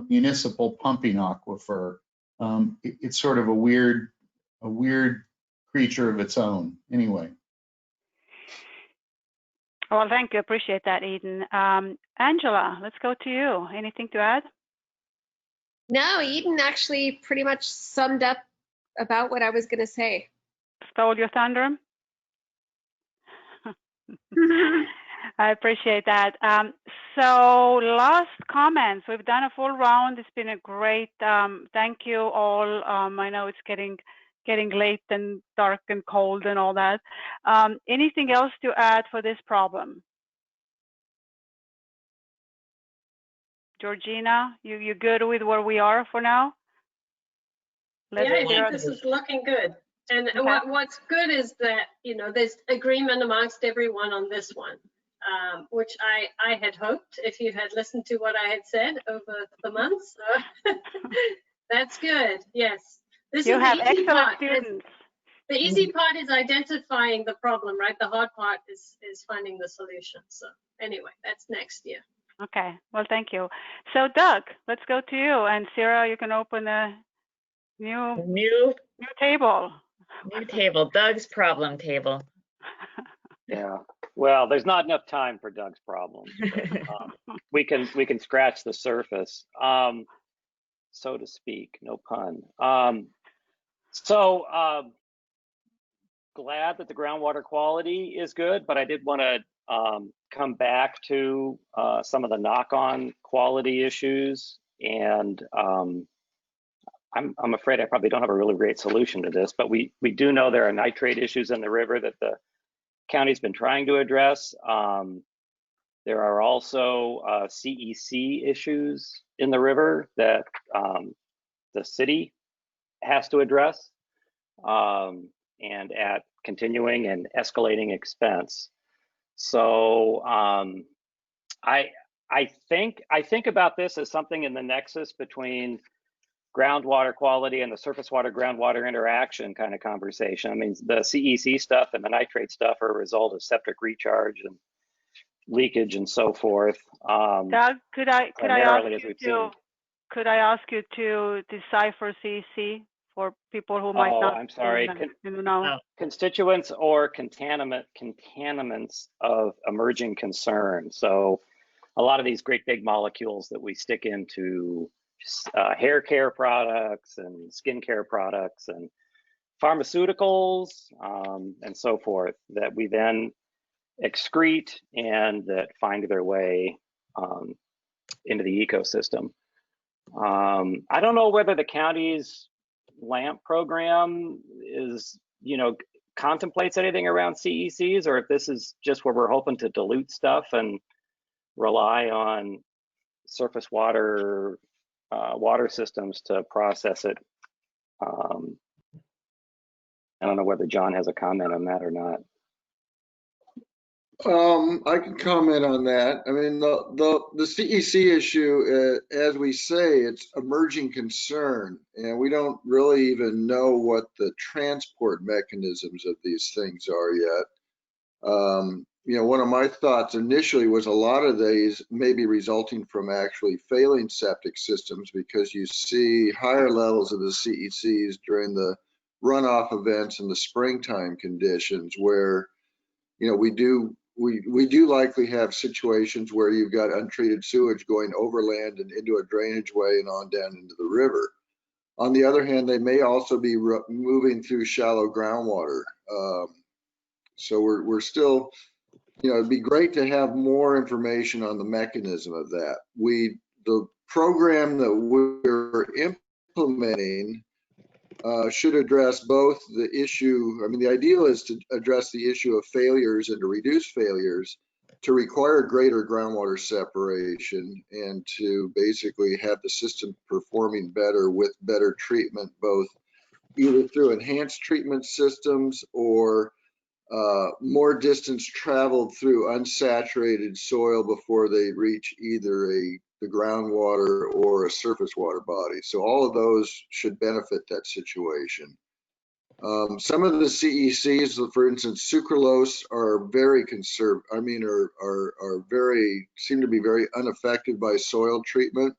Speaker 14: municipal pumping aquifer. It's sort of a weird creature of its own. Anyway.
Speaker 4: Well, thank you. Appreciate that, Eden. Angela, let's go to you. Anything to add?
Speaker 18: No, Eden actually pretty much summed up about what I was going to say.
Speaker 4: Stole your thunder. I appreciate that. So last comments. We've done a full round. It's been a great, thank you all. I know it's getting late and dark and cold and all that. Anything else to add for this problem? Georgina, you good with where we are for now?
Speaker 2: Yeah, I think this is looking good. And what's good is that, you know, there's agreement amongst everyone on this one, which I had hoped if you had listened to what I had said over the months. That's good. Yes. This
Speaker 4: You
Speaker 2: is
Speaker 4: have
Speaker 2: the easy
Speaker 4: excellent
Speaker 2: part.
Speaker 4: students.
Speaker 2: The easy part is identifying the problem, right? The hard part is finding the solution. So anyway, that's next year.
Speaker 4: Okay. Well, thank you. So Doug, let's go to you. And Sarah, you can open a new table.
Speaker 8: New table, Doug's problem table.
Speaker 9: Yeah. Well, there's not enough time for Doug's problems. But, we can scratch the surface, so to speak. No pun. Glad that the groundwater quality is good, but I did want to come back to some of the knock-on quality issues, and I'm afraid I probably don't have a really great solution to this, but we do know there are nitrate issues in the river that the county's been trying to address. There are also CEC issues in the river that the city has to address, and at continuing and escalating expense. So I think about this as something in the nexus between groundwater quality and the surface water groundwater interaction kind of conversation. I mean, the CEC stuff and the nitrate stuff are a result of septic recharge and leakage and so forth.
Speaker 4: Doug, could I ask you to decipher CEC for people who might not?
Speaker 9: I'm sorry.
Speaker 4: know.
Speaker 9: Constituents or contaminants of emerging concern. So a lot of these great big molecules that we stick into hair care products and skincare products and pharmaceuticals and so forth that we then excrete and that find their way into the ecosystem. I don't know whether the county's LAMP program is, contemplates anything around CECs, or if this is just where we're hoping to dilute stuff and rely on surface water water systems to process it. I don't know whether John has a comment on that or not.
Speaker 11: I can comment on that. I mean, the CEC issue, as we say, it's emerging concern, and we don't really even know what the transport mechanisms of these things are yet. One of my thoughts initially was a lot of these may be resulting from actually failing septic systems, because you see higher levels of the CECs during the runoff events in the springtime conditions, where we do likely have situations where you've got untreated sewage going overland and into a drainage way and on down into the river. On the other hand, they may also be moving through shallow groundwater. So we're still, it'd be great to have more information on the mechanism of that. The program that we're implementing should address both the issue. I mean, the ideal is to address the issue of failures and to reduce failures, to require greater groundwater separation, and to basically have the system performing better with better treatment, both either through enhanced treatment systems or more distance traveled through unsaturated soil before they reach either the groundwater or a surface water body. So all of those should benefit that situation.
Speaker 19: Some of the CECs, for instance, sucralose, are very conserved. I mean, seem to be very unaffected by soil treatment.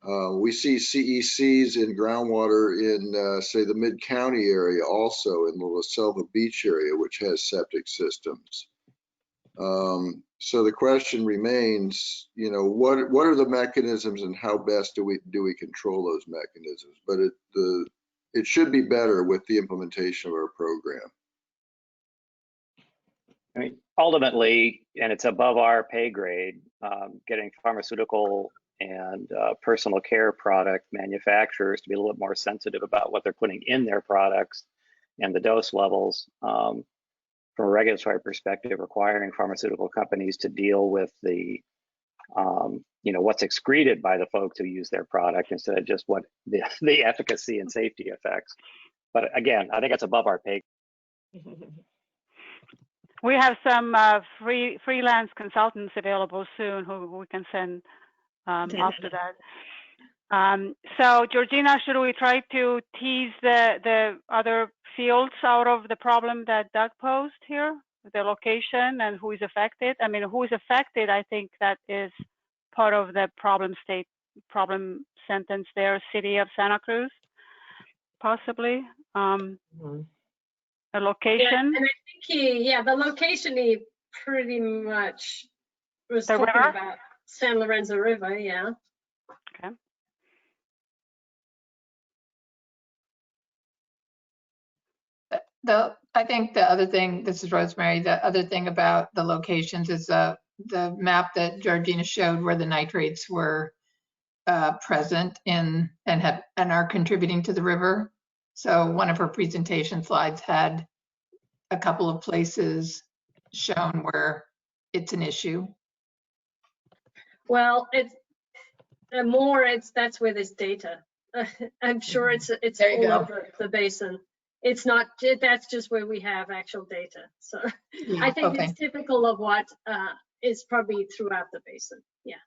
Speaker 19: We see CECs in groundwater in, say, the Mid-County area, also in the La Selva Beach area, which has septic systems. So the question remains, you know, what are the mechanisms and how best do we control those mechanisms? But it should be better with the implementation of our program.
Speaker 9: I mean, ultimately, and it's above our pay grade, getting pharmaceutical and personal care product manufacturers to be a little bit more sensitive about what they're putting in their products and the dose levels. From a regulatory perspective, requiring pharmaceutical companies to deal with the, you know, what's excreted by the folks who use their product instead of just what the efficacy and safety effects. But again, I think it's above our pay.
Speaker 4: We have some freelance consultants available soon who we can send after that. So Georgina, should we try to tease the other fields out of the problem that Doug posed here, the location and who is affected? I mean, who is affected, I think that is part of the problem sentence there, City of Santa Cruz, possibly. The location.
Speaker 2: Yeah, and I think the location he pretty much was talking about San Lorenzo River, yeah.
Speaker 4: Okay.
Speaker 10: I think the other thing, this is Rosemary, the other thing about the locations is the map that Georgina showed where the nitrates were present in and are contributing to the river. So one of her presentation slides had a couple of places shown where it's an issue.
Speaker 2: Well, that's where there's data. I'm sure it's all over the basin. It's not, that's just where we have actual data. So I think it's typical of what is probably throughout the basin. Yeah.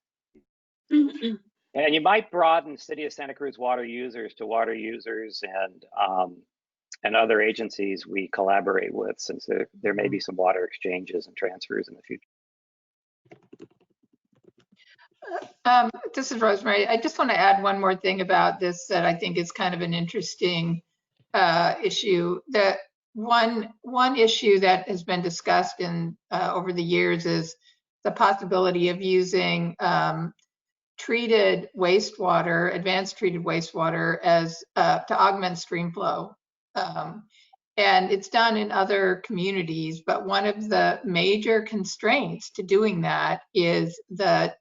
Speaker 9: And you might broaden City of Santa Cruz water users to water users and other agencies we collaborate with, since there may be some water exchanges and transfers in the future.
Speaker 10: This is Rosemary. I just want to add one more thing about this that I think is kind of an interesting issue. That one issue that has been discussed in over the years is the possibility of using treated wastewater, advanced treated wastewater, as to augment stream flow. And it's done in other communities, but one of the major constraints to doing that is the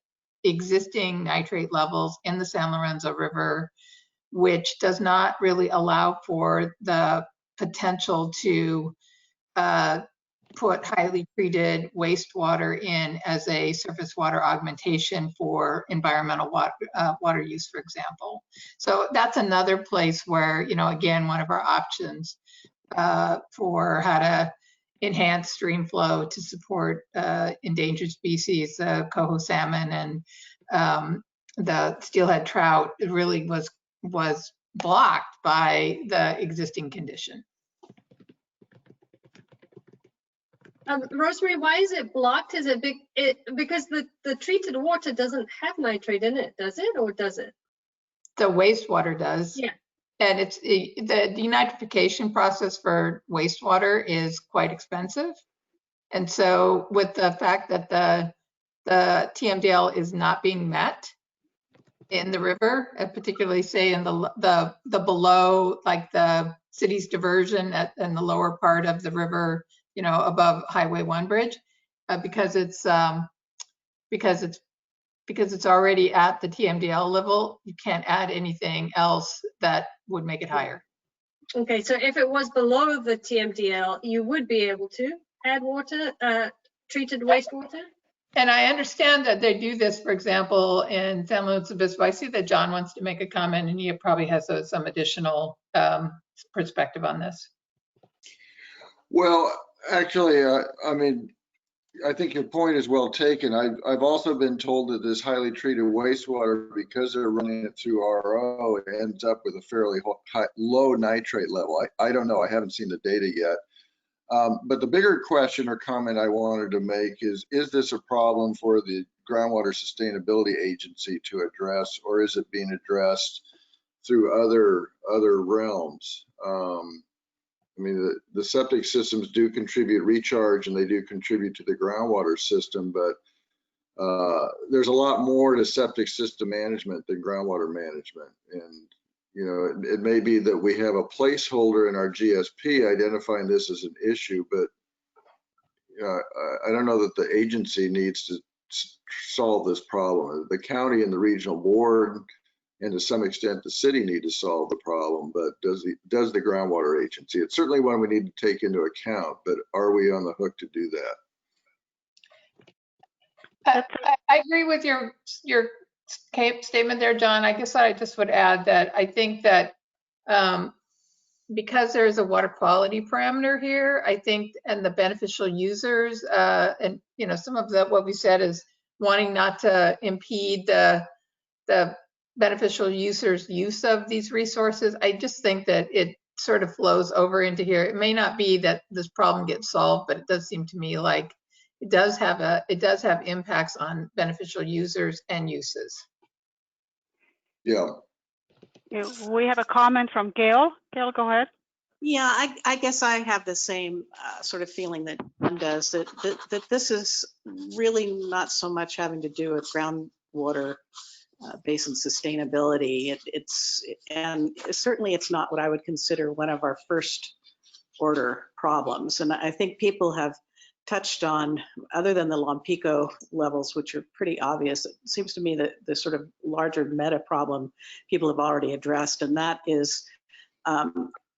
Speaker 10: existing nitrate levels in the San Lorenzo River, which does not really allow for the potential to put highly treated wastewater in as a surface water augmentation for environmental water use, for example. So that's another place where, you know, again, one of our options for how to enhance stream flow to support endangered species, the coho salmon and the steelhead trout, it really was blocked by the existing condition.
Speaker 2: Rosemary, why is it blocked? Is it because the treated water doesn't have nitrate in it, does it, or does it?
Speaker 10: The wastewater does.
Speaker 2: Yeah.
Speaker 10: And it's the denitrification process for wastewater is quite expensive. And so with the fact that the TMDL is not being met in the river, particularly say in the below, like the city's diversion in the lower part of the river, you know, above Highway 1 bridge, because it's already at the TMDL level, you can't add anything else that would make it higher.
Speaker 2: Okay, so if it was below the TMDL, you would be able to add water, treated wastewater?
Speaker 10: And I understand that they do this, for example, in San Luis Obispo. I see that John wants to make a comment, and he probably has some additional perspective on this.
Speaker 19: Well, actually, I mean, I think your point is well taken. I've also been told that this highly treated wastewater, because they're running it through RO, it ends up with a fairly low nitrate level. I don't know. I haven't seen the data yet. But the bigger question or comment I wanted to make is this a problem for the Groundwater Sustainability Agency to address, or is it being addressed through other realms? I mean, the septic systems do contribute recharge and they do contribute to the groundwater system, but there's a lot more to septic system management than groundwater management. And, you know, it may be that we have a placeholder in our GSP identifying this as an issue, but I don't know that the agency needs to solve this problem. The county and the regional board, and to some extent the city, need to solve the problem, but does the groundwater agency? It's certainly one we need to take into account, but are we on the hook to do that?
Speaker 10: I agree with your statement there, John. I guess I just would add that I think that because there's a water quality parameter here, I think, and the beneficial users, and you know, some of what we said is wanting not to impede the beneficial users' use of these resources. I just think that it sort of flows over into here. It may not be that this problem gets solved, but it does seem to me like it does have impacts on beneficial users and uses.
Speaker 19: Yeah.
Speaker 4: We have a comment from Gail. Gail, go ahead.
Speaker 17: Yeah, I guess I have the same sort of feeling that John does, that this is really not so much having to do with groundwater basin sustainability. And certainly it's not what I would consider one of our first order problems. And I think people have touched on, other than the Lompico levels, which are pretty obvious, it seems to me that the sort of larger meta problem people have already addressed, and that is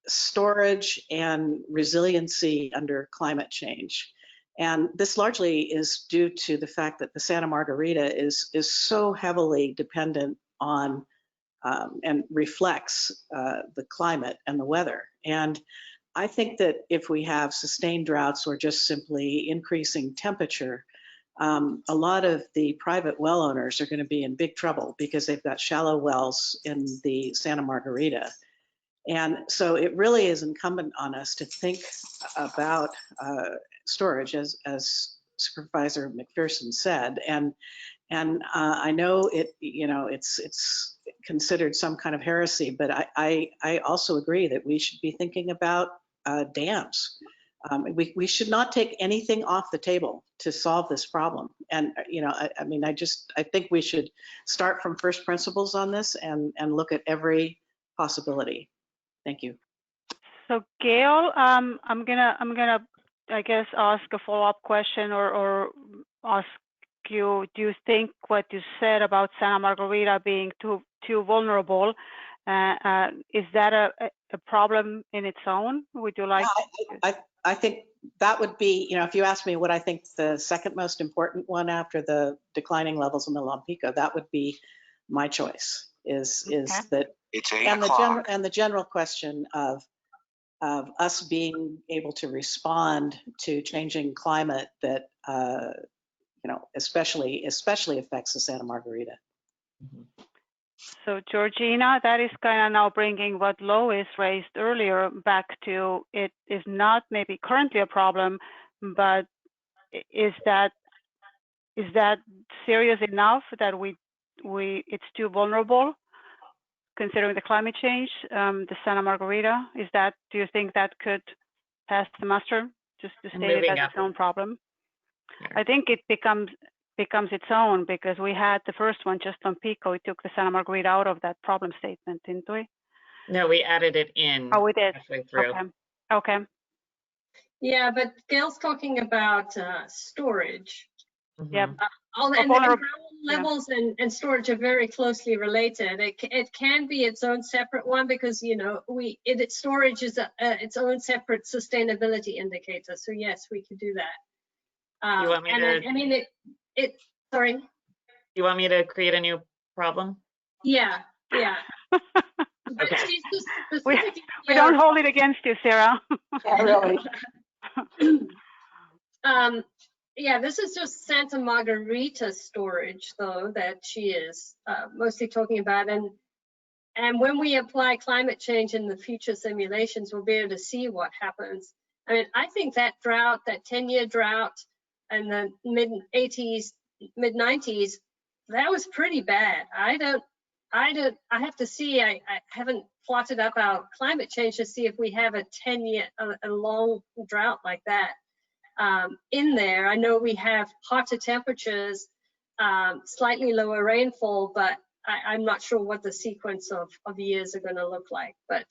Speaker 17: storage and resiliency under climate change. And this largely is due to the fact that the Santa Margarita is so heavily dependent on and reflects the climate and the weather. And I think that if we have sustained droughts or just simply increasing temperature, a lot of the private well owners are going to be in big trouble because they've got shallow wells in the Santa Margarita. And so it really is incumbent on us to think about storage, as Supervisor McPherson said. And I know it's considered some kind of heresy, but I also agree that we should be thinking about dams. We should not take anything off the table to solve this problem. And I think we should start from first principles on this and look at every possibility. Thank you.
Speaker 4: So Gail, I'm gonna I guess ask a follow-up question or ask you, do you think what you said about Santa Margarita being too vulnerable, is that a problem in its own? Would you like?
Speaker 17: I think that would be, if you ask me what I think the second most important one after the declining levels in the Lompico, that would be my choice. Is that it's 8 o'clock. And the general question of us being able to respond to changing climate that especially affects the Santa Margarita.
Speaker 4: So Georgina, that is kind of now bringing what Lois raised earlier back to, it is not maybe currently a problem, but is that serious enough that it's too vulnerable considering the climate change, the Santa Margarita? Do you think that could pass the muster, just to state it as its own problem? I think it becomes its own, because we had the first one just on Pico. We took the Santa Margarita out of that problem statement, didn't we?
Speaker 8: No, we added it in.
Speaker 4: Oh, we did.
Speaker 8: Halfway through.
Speaker 4: Okay.
Speaker 2: Yeah, but Gail's talking about storage.
Speaker 4: Yep.
Speaker 2: And ground levels and storage are very closely related. It can be its own separate one, because storage is its own separate sustainability indicator. So yes, we could do that.
Speaker 8: You want me to?
Speaker 2: Sorry.
Speaker 8: You want me to create a new problem?
Speaker 2: Yeah.
Speaker 8: Okay.
Speaker 4: We don't hold it against you, Sarah.
Speaker 10: Yeah, really.
Speaker 2: yeah, this is just Santa Margarita storage, though, that she is mostly talking about. And when we apply climate change in the future simulations, we'll be able to see what happens. I mean, I think that drought, that 10-year drought in the mid-80s, mid-90s, that was pretty bad. I have to see, I haven't plotted up our climate change to see if we have a 10-year, a long drought like that in there. I know we have hotter temperatures, slightly lower rainfall, but I'm not sure what the sequence of years are going to look like. But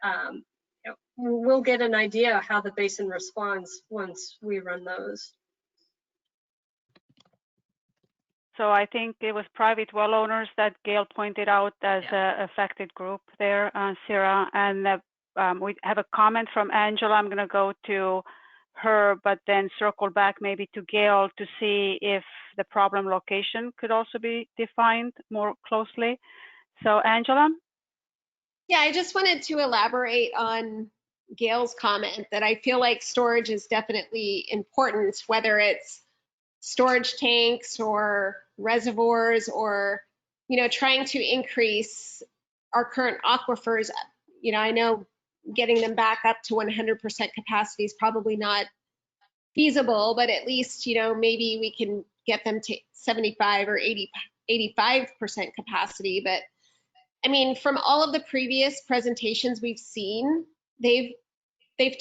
Speaker 2: you know, we'll get an idea of how the basin responds once we run those.
Speaker 4: So I think it was private well owners that Gail pointed out as a affected group there, Sarah. And we have a comment from Angela. I'm going to go to her, but then circle back maybe to Gail to see if the problem location could also be defined more closely. So Angela?
Speaker 18: Yeah, I just wanted to elaborate on Gail's comment that I feel like storage is definitely important, whether it's storage tanks or reservoirs or, you know, trying to increase our current aquifers. You know, I know getting them back up to 100% capacity is probably not feasible, but at least, you know, maybe we can get them to 75 or 85% capacity. But I mean, from all of the previous presentations we've seen, they've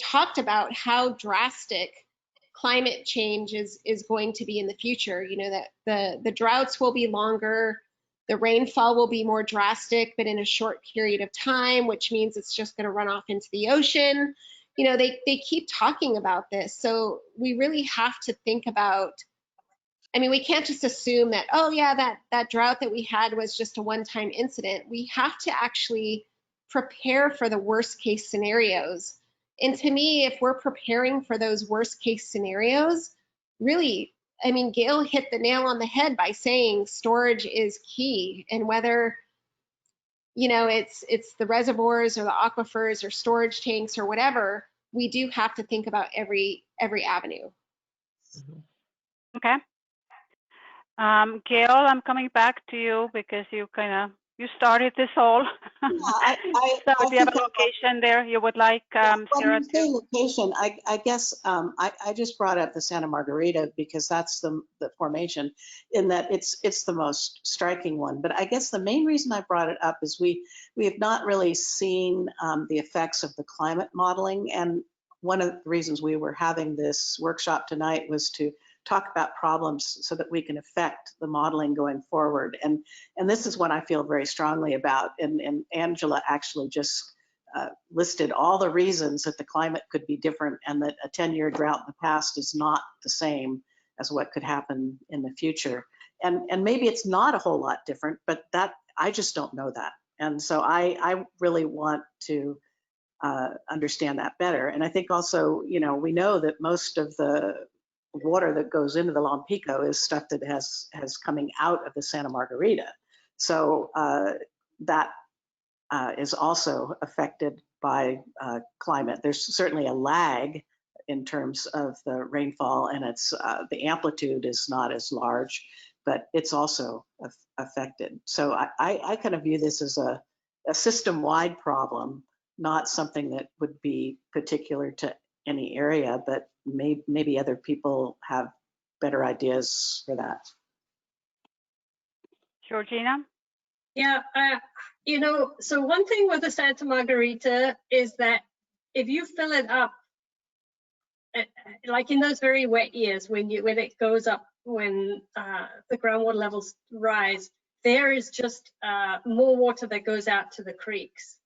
Speaker 18: talked about how drastic climate change is going to be in the future. You know, that the droughts will be longer, the rainfall will be more drastic, but in a short period of time, which means it's just going to run off into the ocean. You know, they keep talking about this. So we really have to think about, I mean, we can't just assume that, oh yeah, that drought that we had was just a one-time incident. We have to actually prepare for the worst case scenarios. And to me, if we're preparing for those worst case scenarios, really, I mean, Gail hit the nail on the head by saying storage is key. And whether, you know, it's the reservoirs or the aquifers or storage tanks or whatever, we do have to think about every avenue.
Speaker 4: Okay. Gail, I'm coming back to you because you started this all.
Speaker 17: I
Speaker 4: So do you have a
Speaker 17: think
Speaker 4: location there you would like
Speaker 17: when
Speaker 4: Sarah
Speaker 17: you say
Speaker 4: to?
Speaker 17: location, I guess I just brought up the Santa Margarita because that's the formation in that it's the most striking one. But I guess the main reason I brought it up is we have not really seen the effects of the climate modeling. And one of the reasons we were having this workshop tonight was to talk about problems so that we can affect the modeling going forward. And this is one I feel very strongly about. And Angela actually just listed all the reasons that the climate could be different and that a 10-year drought in the past is not the same as what could happen in the future. And maybe it's not a whole lot different, but that I just don't know that. And so I really want to understand that better. And I think also, you know, we know that most of the water that goes into the Lompico is stuff that has coming out of the Santa Margarita. So that is also affected by climate. There's certainly a lag in terms of the rainfall, and it's the amplitude is not as large, but it's also affected. So I kind of view this as a system-wide problem, not something that would be particular to any area, but maybe other people have better ideas for that.
Speaker 4: Georgina?
Speaker 2: Yeah, you know, so one thing with the Santa Margarita is that if you fill it up, like in those very wet years when it goes up, when the groundwater levels rise, there is just more water that goes out to the creeks.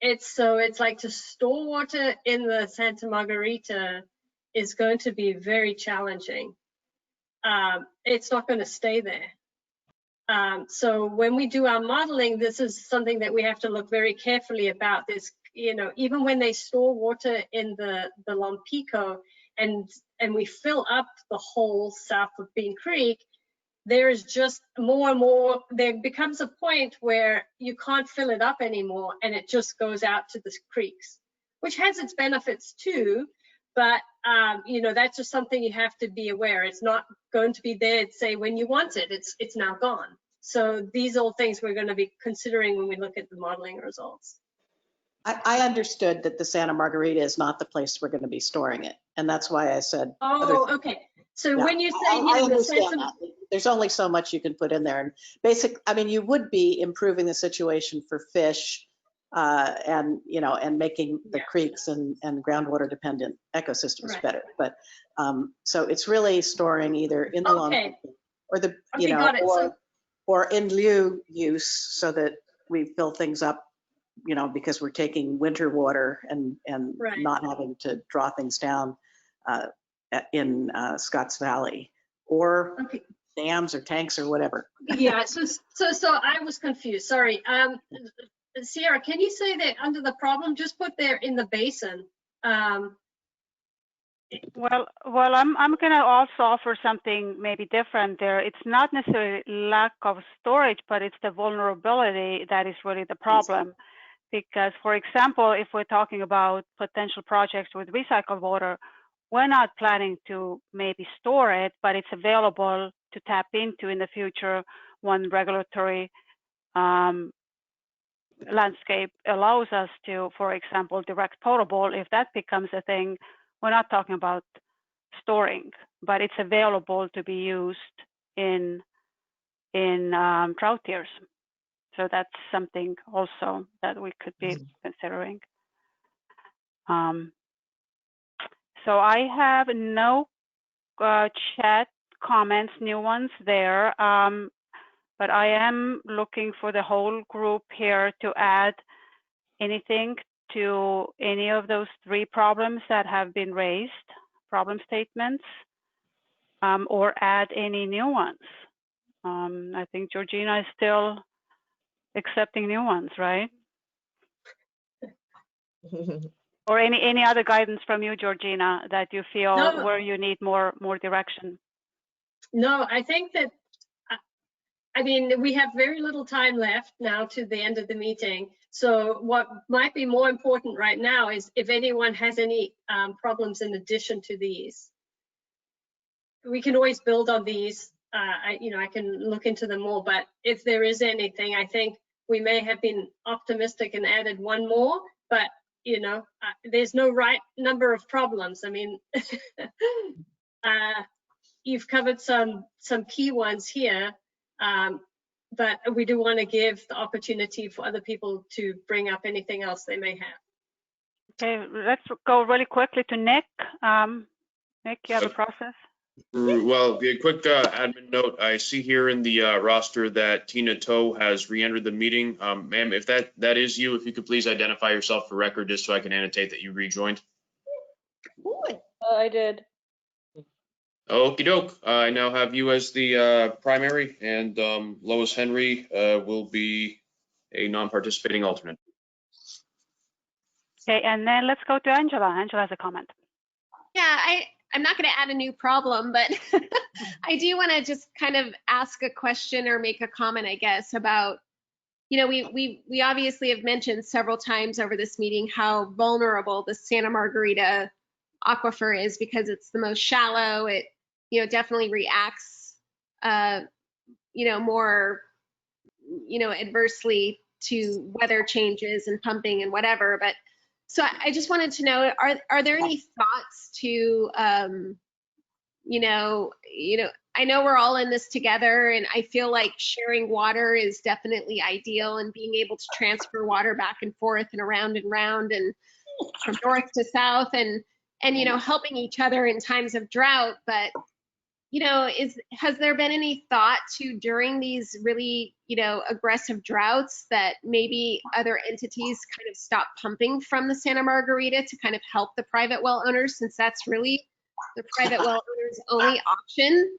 Speaker 2: It's like to store water in the Santa Margarita is going to be very challenging. It's not going to stay there. So when we do our modeling, this is something that we have to look very carefully about. This, you know, even when they store water in the Lompico and we fill up the whole south of Bean Creek, there is just more and more, there becomes a point where you can't fill it up anymore and it just goes out to the creeks, which has its benefits too, but you know, that's just something you have to be aware. It's not going to be there, say, when you want it. It's now gone. So these are all things we're going to be considering when we look at the modeling results.
Speaker 17: I understood that the Santa Margarita is not the place we're going to be storing it. And that's why I said.
Speaker 2: Oh, okay. So
Speaker 17: Yeah,
Speaker 2: when you say,
Speaker 17: I understand that. There's only so much you can put in there. And I mean, you would be improving the situation for fish and, you know, and making the creeks and groundwater dependent ecosystems better. But so it's really storing either in the lawn or the, you know, or in lieu use so that we fill things up, you know, because we're taking winter water and not having to draw things down in Scotts Valley or dams or tanks or whatever.
Speaker 2: Yeah, so I was confused, sorry. Sierra, can you say that under the problem, just put there in the basin?
Speaker 4: Well, I'm going to also offer something maybe different there. It's not necessarily lack of storage, but it's the vulnerability that is really the problem. Because, for example, if we're talking about potential projects with recycled water, we're not planning to maybe store it, but it's available to tap into in the future when regulatory landscape allows us to, for example, direct potable. If that becomes a thing, we're not talking about storing, but it's available to be used in drought years. So that's something also that we could be considering. So I have no chat comments, new ones there, but I am looking for the whole group here to add anything to any of those three problems that have been raised, problem statements, or add any new ones. I think Georgina is still accepting new ones, right? Or any other guidance from you, Georgina, that you feel where you need more direction?
Speaker 2: No, I think that, I mean, we have very little time left now to the end of the meeting. So what might be more important right now is if anyone has any problems in addition to these. We can always build on these. I can look into them more, but if there is anything, I think we may have been optimistic and added one more, but there's no right number of problems. I mean, you've covered some key ones here, but we do want to give the opportunity for other people to bring up anything else they may have.
Speaker 4: Okay, let's go really quickly to Nick. Nick, you have a process?
Speaker 3: Well, a quick admin note. I see here in the roster that Tina Toe has re-entered the meeting. Ma'am, if that is you, if you could please identify yourself for record, just so I can annotate that you rejoined.
Speaker 20: I did.
Speaker 3: Okie doke. I now have you as the primary, and Lois Henry will be a non-participating alternate.
Speaker 4: Okay, and then let's go to Angela. Angela has a comment.
Speaker 18: Yeah, I'm not going to add a new problem, but I do want to just kind of ask a question or make a comment, I guess, about, we obviously have mentioned several times over this meeting how vulnerable the Santa Margarita aquifer is because it's the most shallow. It, definitely reacts, more, adversely to weather changes and pumping and whatever. But so I just wanted to know, are there any thoughts to, I know we're all in this together, and I feel like sharing water is definitely ideal, and being able to transfer water back and forth and around and from north to south and helping each other in times of drought. But has there been any thought to, during these really, aggressive droughts, that maybe other entities kind of stop pumping from the Santa Margarita to kind of help the private well owners, since that's really the private well owners' only option?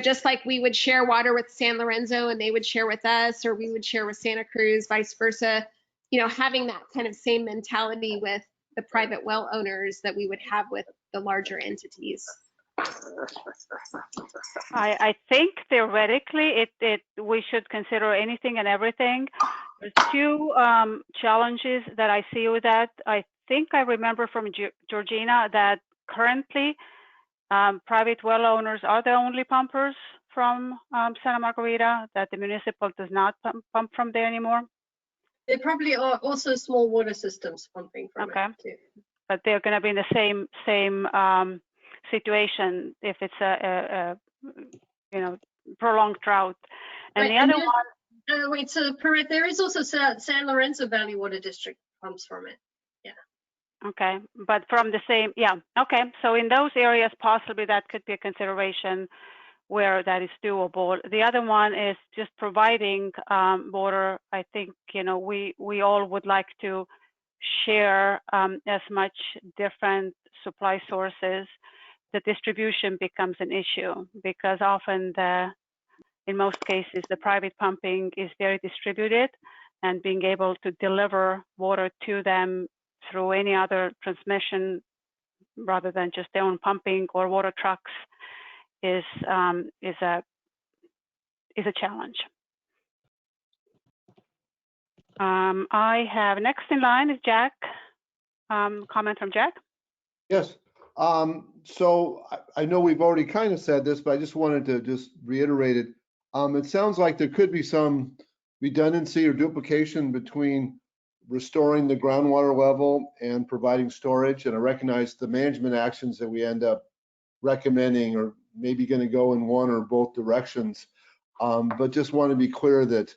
Speaker 18: Just like we would share water with San Lorenzo and they would share with us, or we would share with Santa Cruz, vice versa, having that kind of same mentality with the private well owners that we would have with the larger entities.
Speaker 4: I think theoretically we should consider anything and everything. There's two challenges that I see with that. I think I remember from Georgina that currently private well owners are the only pumpers from Santa Margarita, that the municipal does not pump from there anymore.
Speaker 2: They probably are also small water systems pumping from it too.
Speaker 4: But they're going to be in the same situation if it's a prolonged drought. And the other one.
Speaker 2: Wait, so correct. There is also San Lorenzo Valley Water District pumps from it. Yeah.
Speaker 4: Okay, but from the same, yeah. Okay, so in those areas, possibly that could be a consideration where that is doable. The other one is just providing water. I think, we all would like to share as much different supply sources. The distribution becomes an issue because often in most cases, the private pumping is very distributed, and being able to deliver water to them through any other transmission rather than just their own pumping or water trucks is a challenge. I have next in line is Jack. Comment from Jack.
Speaker 15: Yes. So I know we've already kind of said this, but I just wanted to just reiterate it. It sounds like there could be some redundancy or duplication between restoring the groundwater level and providing storage. And I recognize the management actions that we end up recommending are maybe going to go in one or both directions. But just want to be clear that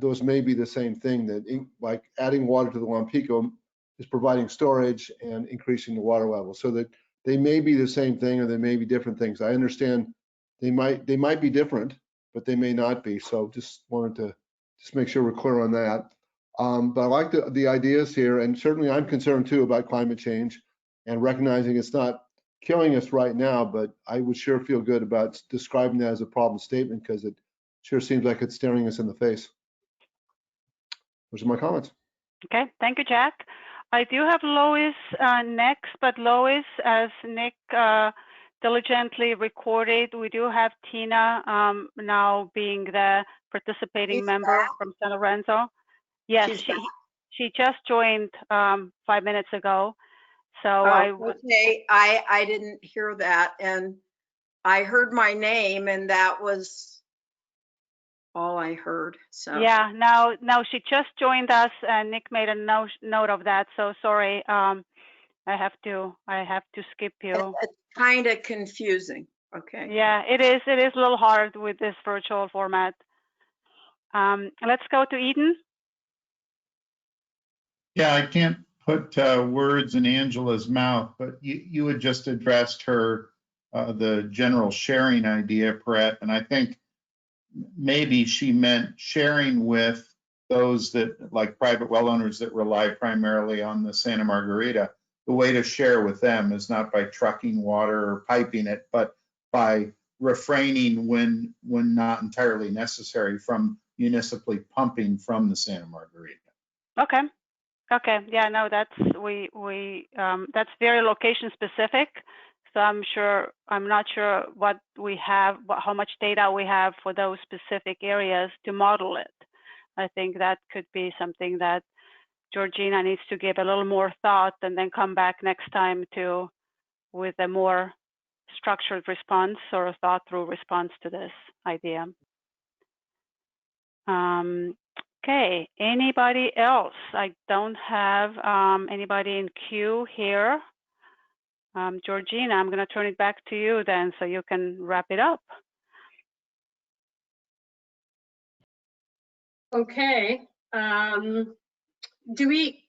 Speaker 15: those may be the same thing, that like adding water to the Lompico is providing storage and increasing the water level, so that they may be the same thing or they may be different things. I understand they might be different, but they may not be. So just wanted to make sure we're clear on that. But I like the ideas here, and certainly I'm concerned too about climate change and recognizing it's not killing us right now, but I would sure feel good about describing that as a problem statement because it sure seems like it's staring us in the face. Those are my comments.
Speaker 4: Okay, thank you, Jack. I do have Lois next, but Lois, as Nick diligently recorded, we do have Tina now being the participating member from San Lorenzo. Yes, she just joined 5 minutes ago. So
Speaker 13: okay, I didn't hear that, and I heard my name, and that was all I heard. So
Speaker 4: yeah, now she just joined us, and Nick made a note of that. So sorry, I have to skip you.
Speaker 13: It's kind of confusing. Okay.
Speaker 4: Yeah, it is a little hard with this virtual format. Let's go to Eden.
Speaker 14: Yeah, I can't put words in Angela's mouth, but you had just addressed her, the general sharing idea, Brett, and I think maybe she meant sharing with those that, like private well owners that rely primarily on the Santa Margarita. The way to share with them is not by trucking water or piping it, but by refraining when not entirely necessary from municipally pumping from the Santa Margarita.
Speaker 4: Okay. Okay. Yeah. No, that's that's very location specific. So I'm not sure what we have, how much data we have for those specific areas to model it. I think that could be something that Georgina needs to give a little more thought and then come back next time with a more structured response or a thought through response to this idea. Okay, anybody else? I don't have anybody in queue here. Georgina, I'm going to turn it back to you then so you can wrap it up.
Speaker 2: Okay. Do we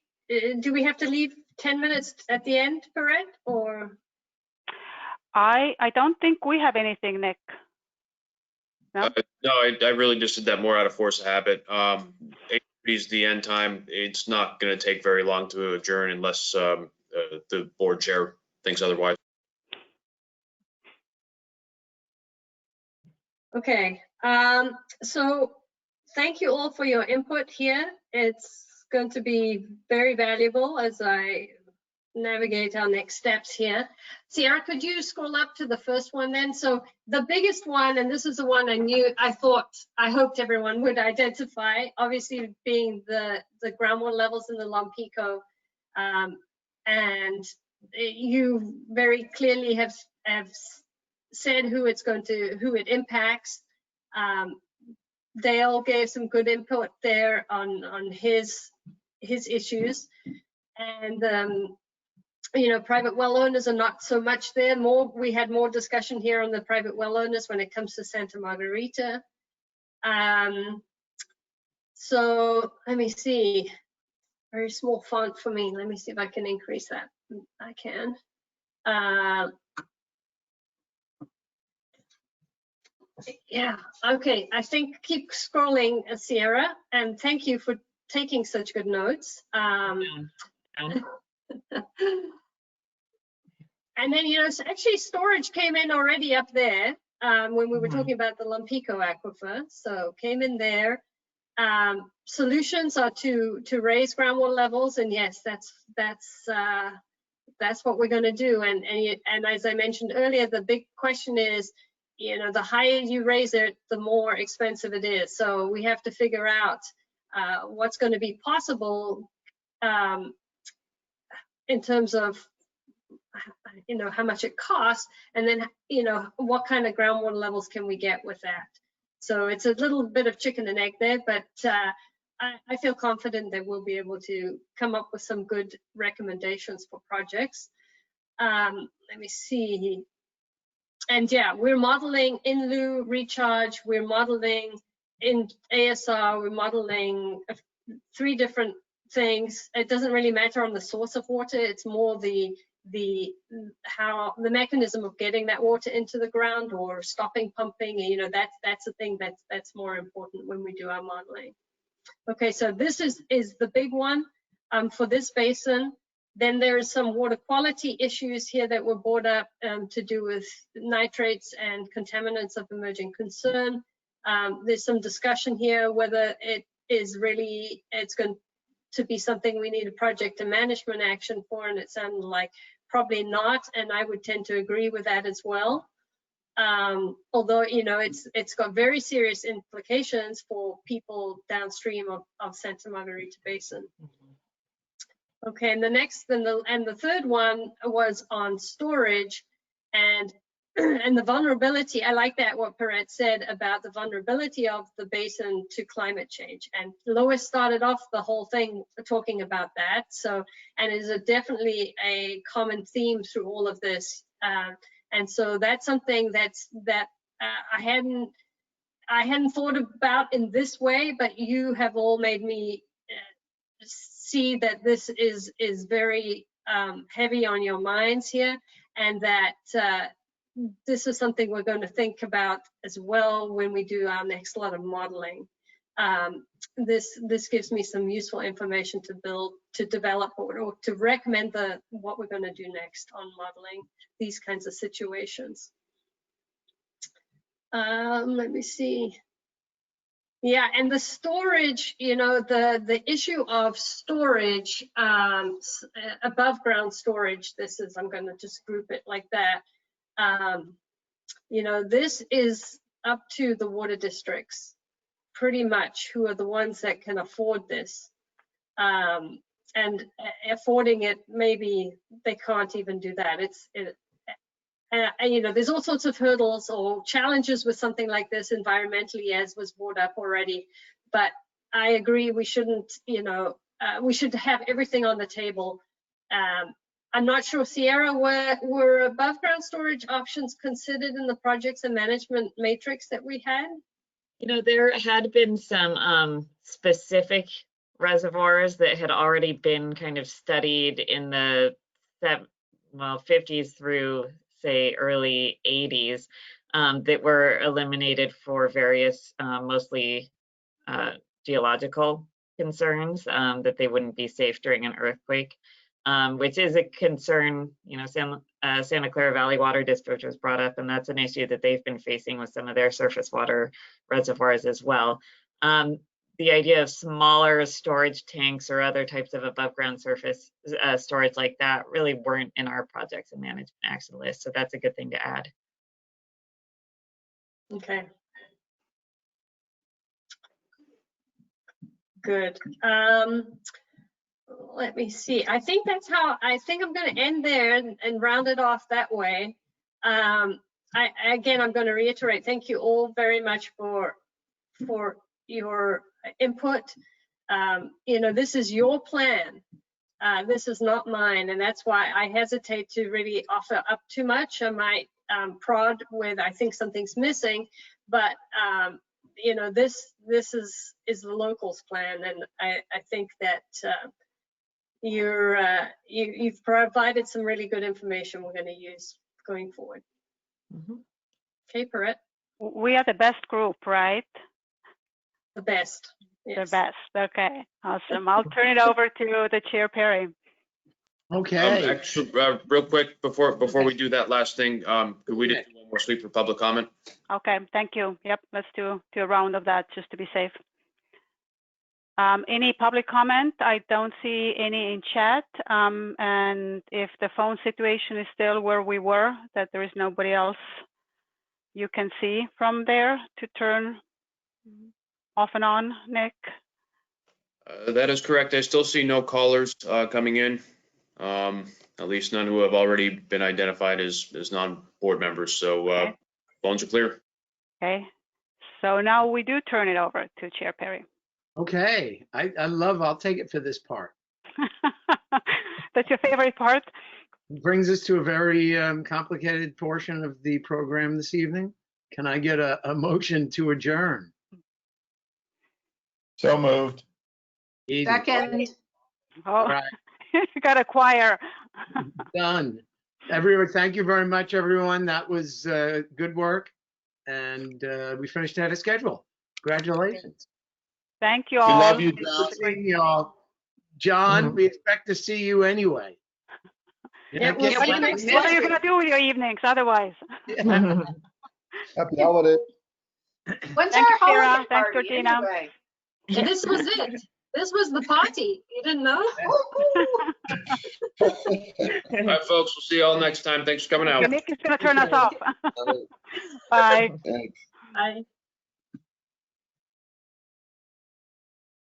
Speaker 2: have to leave 10 minutes at the end, correct? Or
Speaker 4: I don't think we have anything, Nick. No,
Speaker 3: no, I really just did that more out of force of habit. 8:30 is the end time. It's not going to take very long to adjourn unless the board chair thinks otherwise.
Speaker 2: okay. So thank you all for your input here. It's going to be very valuable as I navigate our next steps here. Sierra, could you scroll up to the first one then? So the biggest one, and this is the one I hoped everyone would identify, obviously being the groundwater levels in the Lompico And you very clearly have said who it impacts. Dale gave some good input there on his issues, and you know, private well owners are not so much there. We had more discussion here on the private well owners when it comes to Santa Margarita. So let me see, very small font for me. Let me see if I can increase that. I can. Yeah, okay, I think keep scrolling, Sierra, and thank you for taking such good notes. And then, you know, actually storage came in already up there when we were talking about the Lompico aquifer, so came in there. Solutions are to raise groundwater levels, and yes, that's what we're going to do. And as I mentioned earlier, the big question is, you know, the higher you raise it, the more expensive it is. So we have to figure out what's going to be possible in terms of, you know, how much it costs, and then, you know, what kind of groundwater levels can we get with that. So it's a little bit of chicken and egg there, but I feel confident that we'll be able to come up with some good recommendations for projects. Let me see. And yeah, we're modeling in lieu recharge, we're modeling in ASR, we're modeling 3 different things. It doesn't really matter on the source of water, it's more the mechanism of getting that water into the ground or stopping pumping. You know, that's the thing that's more important when we do our modeling. Okay, so this is the big one for this basin. Then there is some water quality issues here that were brought up to do with nitrates and contaminants of emerging concern. There's some discussion here whether it's going to be something we need a project and management action for, and it sounded like probably not, and I would tend to agree with that as well. Although, you know, it's got very serious implications for people downstream of Santa Margarita Basin. Okay, and the next and the third one was on storage and the vulnerability. I like that what Perrette said about the vulnerability of the basin to climate change. And Lois started off the whole thing talking about that. So, and it is definitely a common theme through all of this. And so that's something that I hadn't thought about in this way, but you have all made me see that this is very heavy on your minds here, and that this is something we're going to think about as well when we do our next lot of modeling. This gives me some useful information to develop or to recommend what we're going to do next on modeling these kinds of situations. Let me see. Yeah, and the storage, you know, the issue of storage, above ground storage, I'm going to just group it like that. You know, this is up to the water districts, pretty much, who are the ones that can afford this. And affording it, maybe they can't even do that. You know, there's all sorts of hurdles or challenges with something like this environmentally, as was brought up already. But I agree, we shouldn't, you know, we should have everything on the table. I'm not sure, Sierra, were above ground storage options considered in the projects and management matrix that we had?
Speaker 8: You know, there had been some specific reservoirs that had already been kind of studied in the 50s through, say, early 80s, that were eliminated for various, mostly geological concerns, that they wouldn't be safe during an earthquake, which is a concern. You know, Santa Clara Valley Water District was brought up, and that's an issue that they've been facing with some of their surface water reservoirs as well. The idea of smaller storage tanks or other types of above ground surface storage like that really weren't in our projects and management action list. So that's a good thing to add.
Speaker 2: Okay. Good. let me see. I think that's how, I think I'm going to end there and round it off that way. Again, I'm going to reiterate, thank you all very much for your input. You know, this is your plan. This is not mine, and that's why I hesitate to really offer up too much. I might prod with, I think something's missing, but you know, this is the locals plan, and I think that you've provided some really good information we're going to use going forward. Okay, Perrette?
Speaker 4: We are the best group, right?
Speaker 2: The best. Yes.
Speaker 4: The best. Okay, awesome. I'll turn it over to the Chair Perry.
Speaker 7: Okay.
Speaker 3: Actually, real quick, before we do that last thing, could we just do one more sweep for public comment?
Speaker 4: Okay, thank you. Yep, let's do a round of that just to be safe. Any public comment? I don't see any in chat. And if the phone situation is still where we were, that there is nobody else you can see from there to turn off and on, Nick?
Speaker 3: That is correct. I still see no callers coming in, at least none who have already been identified as non-board members. So
Speaker 4: Okay.
Speaker 3: phones are clear.
Speaker 4: Okay, so now we do turn it over to Chair Perry.
Speaker 7: Okay, I'll take it for this part.
Speaker 4: That's your favorite part?
Speaker 7: Brings us to a very complicated portion of the program this evening. Can I get a motion to adjourn?
Speaker 21: So moved.
Speaker 7: Easy.
Speaker 10: Second.
Speaker 7: All
Speaker 4: Oh,
Speaker 7: right,
Speaker 4: you got a choir.
Speaker 7: done. Everyone, thank you very much, everyone. That was good work. And we finished ahead of schedule. Congratulations.
Speaker 4: Thank you
Speaker 21: We
Speaker 4: all.
Speaker 21: love you,
Speaker 7: Good
Speaker 21: John.
Speaker 7: seeing you all. John, we expect to see you anyway.
Speaker 2: Yeah, we'll see you next
Speaker 4: What are you
Speaker 2: time.
Speaker 4: gonna do with your evenings otherwise?
Speaker 15: Happy holiday.
Speaker 5: When's
Speaker 4: Thank
Speaker 5: our
Speaker 4: you, Kira.
Speaker 5: holiday
Speaker 4: Thanks,
Speaker 5: party
Speaker 4: Georgina.
Speaker 5: anyway?
Speaker 2: And this was it. This was the party. You didn't know?
Speaker 3: All right, folks, we'll see you all next time. Thanks for coming out.
Speaker 4: Nick is gonna turn us off. Bye.
Speaker 19: Thanks.
Speaker 2: Bye.